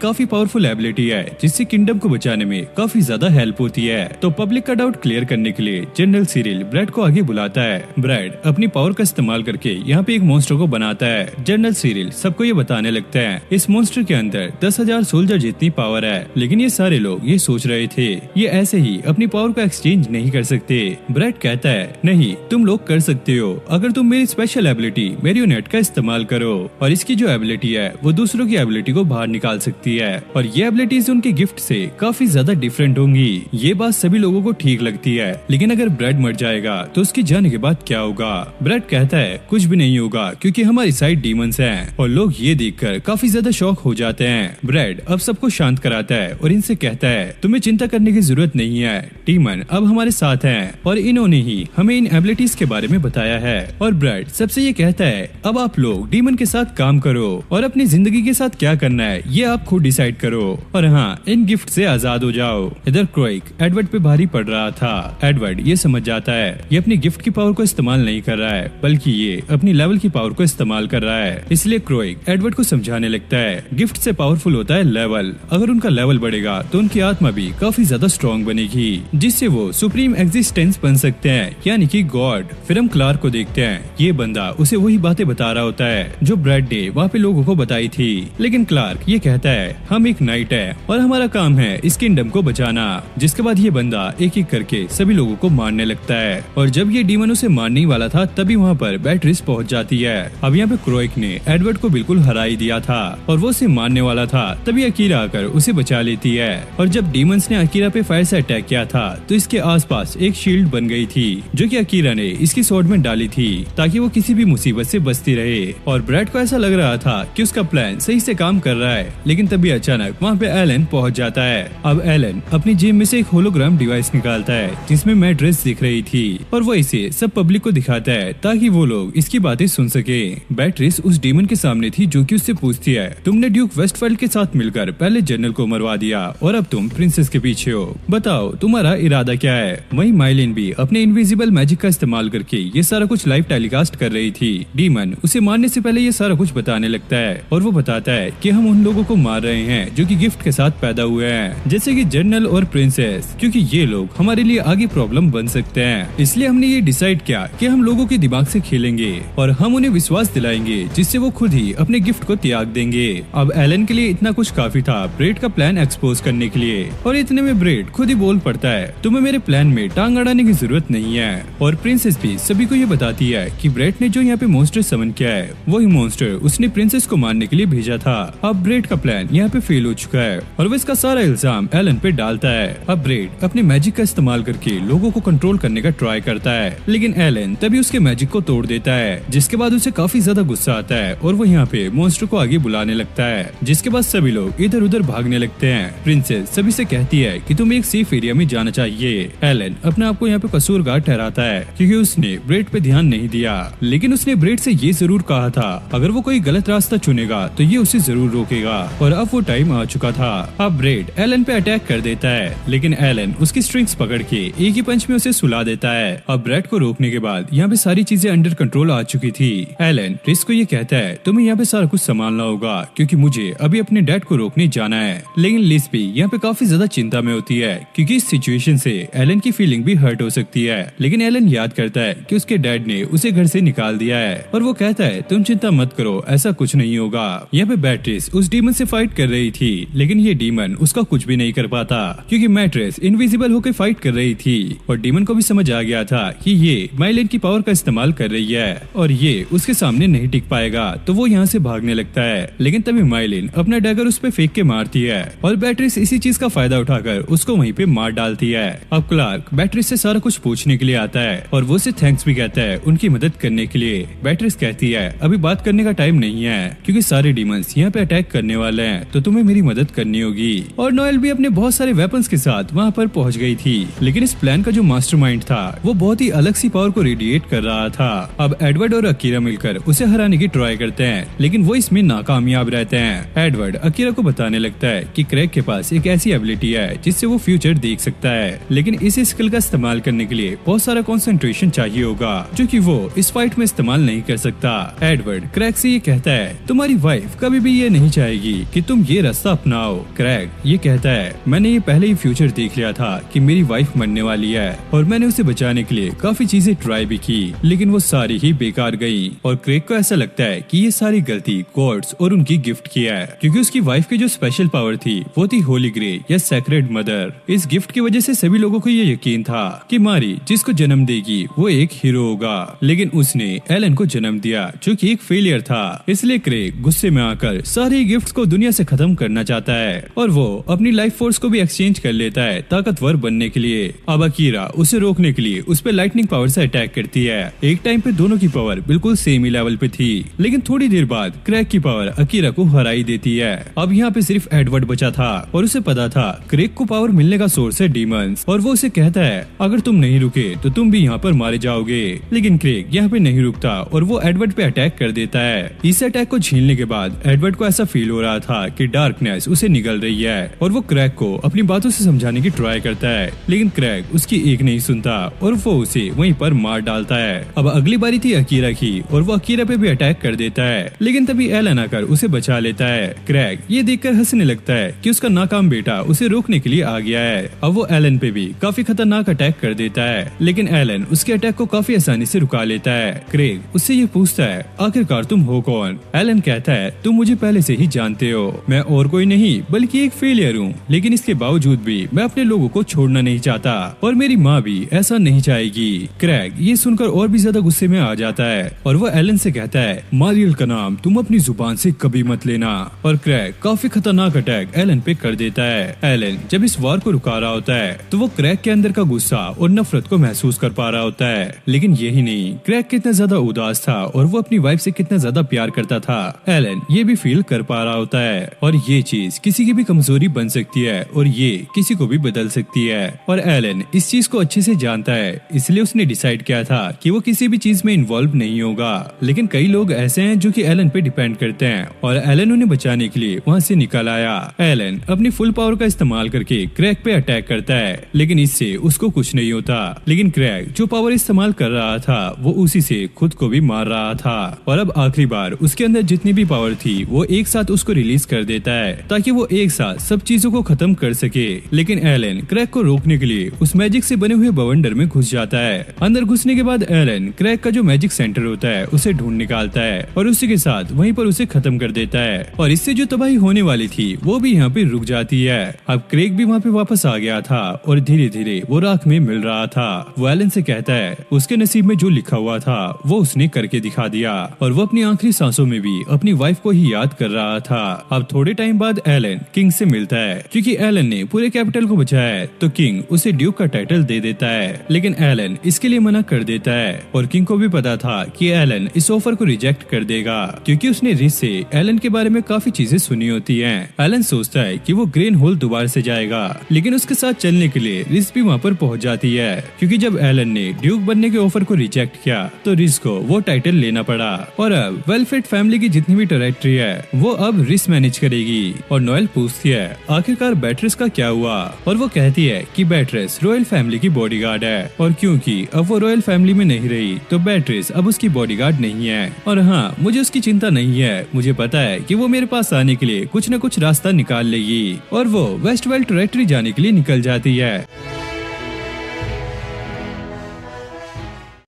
काफी पावरफुल एबिलिटी है जिससे किंगडम को बचाने में काफी ज्यादा हेल्प होती है। तो पब्लिक का डाउट क्लियर करने के लिए जनरल सिरिल ब्रैड को आगे बुलाता है। ब्रैड अपनी पावर का इस्तेमाल करके यहाँ पे एक मॉन्स्टर को बनाता है। जनरल सिरिल सबको ये बताने लगता है इस मॉन्स्टर के अंदर 10,000 सोल्जर जितनी पावर है, लेकिन ये सारे लोग ये सोच रहे थे ये ऐसे ही अपनी पावर को एक्सचेंज नहीं कर सकते। ब्रैड कहता है नहीं, तुम लोग कर सकते हो अगर तुम मेरी स्पेशल एबिलिटी मैरियोनेट का इस्तेमाल करो, और इसकी जो एबिलिटी है वो दूसरों की एबिलिटी को बाहर निकाल सकती है, और ये एबिलिटीज उनके गिफ्ट से काफी ज्यादा डिफरेंट होंगी। ये बात सभी लोगों को ठीक लगती है, लेकिन अगर ब्रैड मर जाएगा तो उसके जाने के बाद क्या होगा? ब्रैड कहता है कुछ भी नहीं होगा क्योंकि हमारी साइड डीमंस हैं, और लोग ये देखकर काफी ज्यादा शॉक हो जाते हैं। ब्रैड अब सबको शांत कराता है और इनसे कहता है तुम्हें चिंता करने की जरूरत नहीं है, डीमन अब हमारे साथ हैं और इन्होंने ही हमें इन एबिलिटीज के बारे में बताया है। और ब्रैड सबसे ये कहता है अब आप लोग डीमन के साथ काम करो और अपनी जिंदगी के साथ क्या करना है ये आप खुद डिसाइड करो, और हाँ इन गिफ्ट से आजाद हो जाओ। इधर क्रोइक एडवर्ड पे भारी पड़ रहा था। एडवर्ड ये समझ जाता है ये अपनी गिफ्ट की पावर को इस्तेमाल नहीं कर रहा है बल्कि ये अपनी लेवल की पावर को इस्तेमाल कर रहा है, इसलिए क्रोइक एडवर्ड को समझाने लगता है गिफ्ट से पावरफुल होता है लेवल, अगर उनका लेवल बढ़ेगा तो उनकी आत्मा भी काफी ज्यादा स्ट्रॉन्ग बनेगी जिससे वो सुप्रीम एग्जिस्टेंस बन सकते हैं यानी कि गॉड। फिर हम क्लार्क को देखते हैं, ये बंदा उसे वही बातें बता रहा होता है जो ब्रैड ने वहाँ पे लोगों को बताई थी, लेकिन क्लार्क ये कहता है हम एक नाइट है और हमारा काम है इस किंगडम को बचाना। जिसके बाद ये बंदा एक एक करके सभी लोगों को मारने लगता है, और जब ये डीमन उसे मारने ही वाला था तभी वहाँ पर बैटरिस पहुँच जाती है। अब यहाँ पे क्रोइक ने एडवर्ड को बिल्कुल हरा ही दिया था और वो उसे मारने वाला था, तभी अकीरा आकर उसे बचा लेती है। और जब डीमंस ने अकीरा पे फायर से अटैक किया था तो इसके आसपास एक शील्ड बन गई थी जो कि अकीरा ने इसकी स्वॉर्ड में डाली थी ताकि वो किसी भी मुसीबत से बचती रहे। और ब्रैड को ऐसा लग रहा था कि उसका प्लान सही से काम कर रहा है, लेकिन तभी अचानक वहाँ पे एलन पहुँच जाता है। अब एलन अपनी जेब में से एक होलोग्राम डिवाइस निकालता है जिसमें मैट्रेस दिख रही थी, और वो इसे सब पब्लिक को दिखाता है ताकि वो लोग इसकी बातें सुन सके। बैट्रिस उस डीमन के सामने थी जो कि उससे पूछती है तुमने ड्यूक वेस्टफील्ड के साथ मिलकर पहले जनरल को मरवा दिया और अब तुम प्रिंसेस के पीछे हो, बताओ तुम्हारा इरादा क्या है? वहीं माइलिन भी अपने इनविजिबल मैजिक का इस्तेमाल करके ये सारा कुछ लाइव टेलीकास्ट कर रही थी। डीमन उसे मारने से पहले ये सारा कुछ बताने लगता है और वो बताता है कि हम उन लोगों को मार रहे हैं जो कि गिफ्ट के साथ पैदा हुए हैं, जैसे कि जनरल और प्रिंसेस, क्योंकि ये लोग हमारे लिए आगे प्रॉब्लम बन सकते हैं। इसलिए हमने ये डिसाइड किया कि हम लोगों के दिमाग से खेलेंगे और हम उन्हें विश्वास दिलाएंगे जिससे वो खुद ही अपने गिफ्ट को त्याग देंगे। अब एलन के लिए इतना कुछ काफी था ब्रेड का प्लान एक्सपोज करने के लिए, और इतने में ब्रेड खुद ही बोल पड़ता है तुम्हें मेरे प्लान में टांग अड़ाने की जरूरत नहीं है। और प्रिंसेस भी सभी को ये बताती है कि ब्रेड ने जो यहाँ पे मॉन्स्टर समन किया है वही मॉन्स्टर उसने प्रिंसेस को मारने के लिए भेजा था। अब ब्रेड का प्लान यहाँ पे फेल हो चुका है और वो इसका सारा इल्जाम एलन पे डालता है। अब ब्रेड अपने मैजिक का इस्तेमाल करके लोगों को कंट्रोल करने का ट्राई करता है, लेकिन एलन तभी उसके मैजिक को तोड़ देता है, जिसके बाद उसे काफी ज्यादा गुस्सा आता है और वो यहाँ पे मॉन्स्टर को आगे बुलाने लगता है। जिसके बाद सभी लोग इधर उधर भागने लगते हैं। प्रिंसेस सभी से कहती है कि तुम्हें एक सेफ एरिया में जाना चाहिए। एलन अपने आप को यहाँ पे कसूरगार ठहराता है क्योंकि उसने ब्रेड पे ध्यान नहीं दिया, लेकिन उसने ब्रेड से ये जरूर कहा था अगर वो कोई गलत रास्ता चुनेगा तो ये उसे जरूर रोकेगा, और अब वो टाइम आ चुका था। अब ब्रेड एलन पे अटैक कर देता है, लेकिन एलन उसकी स्ट्रिंग्स पकड़ के एक ही पंच में उसे सुला देता है। अब ब्रेड को रोकने के बाद यहाँ पे सारी चीजें अंडर कंट्रोल आ चुकी थी। एलन रिस को ये कहता है तुम्हें यहाँ पे सारा कुछ संभालना होगा क्योंकि मुझे अभी अपने डैड को रोकने जाना है, लेकिन लिस भी यहाँ पे काफी ज्यादा चिंता में होती है क्योंकि इस सिचुएशन से एलन की फीलिंग भी हर्ट हो सकती है। लेकिन एलन याद करता है कि उसके डैड ने उसे घर से निकाल दिया है और वो कहता है तुम चिंता मत करो, ऐसा कुछ नहीं होगा। यहाँ पे बैट्रिस उस डीमन से फाइट कर रही थी, लेकिन ये डीमन उसका कुछ भी नहीं कर पाता क्योंकि मैट्रेस इनविजिबल होकर फाइट कर रही थी, और डीमन को भी समझ आ गया था कि ये माइलिन की पावर का इस्तेमाल कर रही है और ये उसके सामने नहीं टिक पाएगा, तो वो यहाँ से भागने लगता है। लेकिन तभी माइलिन अपना डैगर उस पे फेंक के मारती है और बैट्रिस इसी चीज का फायदा उठाकर उसको वहीं पे मार डालती है। अब क्लार्क बैट्रिस से सारा कुछ पूछने के लिए आता है और वो उसे थैंक्स भी कहता है उनकी मदद करने के लिए। बैट्रिस कहती है अभी बात करने का टाइम नहीं है क्योंकि सारे डीमंस यहाँ पे अटैक करने वाले हैं, तो तुम्हें मेरी मदद करनी होगी। और नोएल भी अपने बहुत सारे वेपन्स के साथ वहाँ पर पहुँच गई थी, लेकिन इस प्लान का जो मास्टरमाइंड था वो बहुत ही अलग सी पावर को रेडिएट कर रहा था। अब एडवर्ड और अकीरा मिलकर उसे हराने की ट्राई करते हैं, लेकिन वो इसमें नाकामयाब रहते हैं। एडवर्ड अकीरा को बताने लगता है कि क्रैग के पास एक ऐसी एबिलिटी है जिससे वो फ्यूचर देख सकता है, लेकिन इस स्किल का इस्तेमाल इस्तेमाल करने के लिए बहुत सारा कंसंट्रेशन चाहिए होगा, जो कि वो इस फाइट में इस्तेमाल नहीं कर सकता। एडवर्ड क्रैग से ये कहता है, तुम्हारी वाइफ कभी भी ये नहीं चाहेगी कि तुम ये रास्ता अपनाओ। क्रैग ये कहता है, मैंने ये पहले ही फ्यूचर देख लिया था कि मेरी वाइफ मरने वाली है और मैंने उसे बचाने के लिए काफी चीजें ट्राई भी की, लेकिन वो सारी ही बेकार गई। और क्रेग को ऐसा लगता है कि ये सारी गलती गॉड्स और उनकी गिफ्ट की है, क्योंकि उसकी वाइफ की जो स्पेशल पावर थी वो थी होली ग्रे या सैक्रेड मदर। इस गिफ्ट की वजह से सभी लोगों को ये यकीन था कि मारी जिसको जन्म देगी वो एक हीरो होगा, लेकिन उसने एलन को जन्म दिया जो कि एक फेलियर था। इसलिए क्रेग गुस्से में आकर सारे गिफ्ट्स को दुनिया से खत्म करना चाहता है और वो अपनी लाइफ फोर्स को भी एक्सचेंज कर लेता है ताकतवर बनने के लिए। अब अकीरा उसे रोकने के लिए उस पे लाइटनिंग पावर से अटैक करती है। एक टाइम पे दोनों की पावर बिल्कुल सेम ही लेवल पे थी, लेकिन थोड़ी देर बाद क्रेग की पावर अकीरा को हरा ही देती है। अब यहाँ पे सिर्फ एडवर्ड बचा था और उसे पता था क्रेग को पावर मिलने का सोर्स है डीमंस, और वो उसे कहता है अगर तुम नहीं रुके तो तुम भी यहाँ पर मारे जाओगे। लेकिन क्रेग यहाँ पे नहीं रुकता और वो एडवर्ड पे अटैक कर देता है। इस अटैक को झेलने के बाद एडवर्ड को ऐसा फील हो रहा था कि डार्कनेस उसे निगल रही है और वो क्रेग को अपनी बातों से समझाने की ट्राई करता है, लेकिन क्रेग उसकी एक नहीं सुनता और वो उसे वहीं पर मार डालता है। अब अगली बारी थी अकीरा की और वो अकीरा पे भी अटैक कर देता है, लेकिन तभी एलन आकर उसे बचा लेता है। क्रेग ये देखकर हंसने लगता है कि उसका नाकाम बेटा उसे रोकने के लिए आ गया है। अब वो एलन पे भी काफी खतरनाक अटैक कर देता है, लेकिन एलन उसके अटैक को काफी आसानी से रुका लेता है। क्रेग उससे ये पूछता है, आखिरकार तुम हो कौन? एलन कहता है, तुम मुझे पहले से ही जानते हो, मैं और कोई नहीं बल्कि एक फेलियर हूँ, लेकिन इसके बावजूद भी मैं अपने लोगों को छोड़ना नहीं चाहता और मेरी माँ भी ऐसा नहीं चाहेगी। क्रेग ये सुनकर और भी ज्यादा गुस्से में आ जाता है और वो एलन से कहता है, मारियल का नाम तुम अपनी जुबान से कभी मत लेना। और क्रेग काफी खतरनाक अटैक एलन पे कर देता है। एलन जब इस वार को रुका रहा होता है तो वो क्रेग के अंदर का गुस्सा और नफरत को महसूस कर पा रहा होता है, लेकिन यही नहीं, क्रेग कितना ज्यादा उदास था और वो अपनी वाइफ से कितना ज्यादा प्यार करता था, एलन ये भी फील कर पा रहा होता है। और ये चीज किसी की भी कमजोरी बन सकती है और ये किसी को भी बदल सकती है, और एलन इस चीज को अच्छे से जानता है, इसलिए उसने डिसाइड किया था कि वो किसी भी चीज में इन्वॉल्व नहीं होगा। लेकिन कई लोग ऐसे हैं जो कि एलन पे डिपेंड करते हैं और एलन उन्हें बचाने के लिए वहाँ से निकल आया। एलन अपनी फुल पावर का इस्तेमाल करके क्रेग पे अटैक करता है, लेकिन इससे उसको कुछ नहीं होता। लेकिन क्रेग जो पावर इस्तेमाल कर रहा था वो उसी से खुद को भी मार रहा था, और अब आखिरी बार उसके अंदर जितनी भी पावर थी वो एक साथ उसको रिलीज कर देता है ताकि वो एक साथ सब चीजों को खत्म कर सके। लेकिन एलन क्रेग को रोकने के लिए उस मैजिक से बने हुए बवंडर में घुस जाता है। अंदर घुसने के बाद एलन क्रेग का जो मैजिक सेंटर होता है उसे ढूंढ निकालता है और उसी के साथ वहीं पर उसे खत्म कर देता है, और इससे जो तबाही होने वाली थी वो भी यहाँ पे रुक जाती है। अब क्रेग भी वहाँ पे वापस आ गया था और धीरे धीरे वो राख में मिल रहा था। वो एलन से कहता है उसके नसीब में जो लिखा हुआ था वो उसने करके दिखा दिया, और वो अपनी आखिरी सांसों में भी अपनी वाइफ को ही याद कर रहा था। अब थोड़े टाइम बाद एलन किंग से मिलता है, क्योंकि एलन ने पूरे कैपिटल को बचाया है तो किंग उसे ड्यूक का टाइटल दे देता है, लेकिन एलन इसके लिए मना कर देता है। और किंग को भी पता था कि एलन इस ऑफर को रिजेक्ट कर देगा, क्योंकि उसने रिस से एलन के बारे में काफी चीजें सुनी होती हैं। एलन सोचता है कि वो ग्रेन होल दोबारा से जाएगा, लेकिन उसके साथ चलने के लिए रिस भी वहाँ पर पहुँच जाती है, क्योंकि जब एलन ने ड्यूक बनने के ऑफर को रिजेक्ट किया तो रिस को वो टाइटल लेना पड़ा, और अब वेलफेट फैमिली की जितनी भी टेरिटरी है वो अब रिस मैनेज करेगी। और नोएल पूछती है आखिरकार बैट्रिस का क्या हुआ, और वो कहती है कि बैट्रिस रॉयल फैमिली की बॉडीगार्ड है, और क्योंकि अब वो रॉयल फैमिली में नहीं रही तो बैट्रिस अब उसकी बॉडीगार्ड नहीं है। और हाँ, मुझे उसकी चिंता नहीं है, मुझे पता है कि वो मेरे पास आने के लिए कुछ न कुछ रास्ता निकाल लेगी, और वो वेस्ट वेल टेरिटरी जाने के लिए निकल जाती है।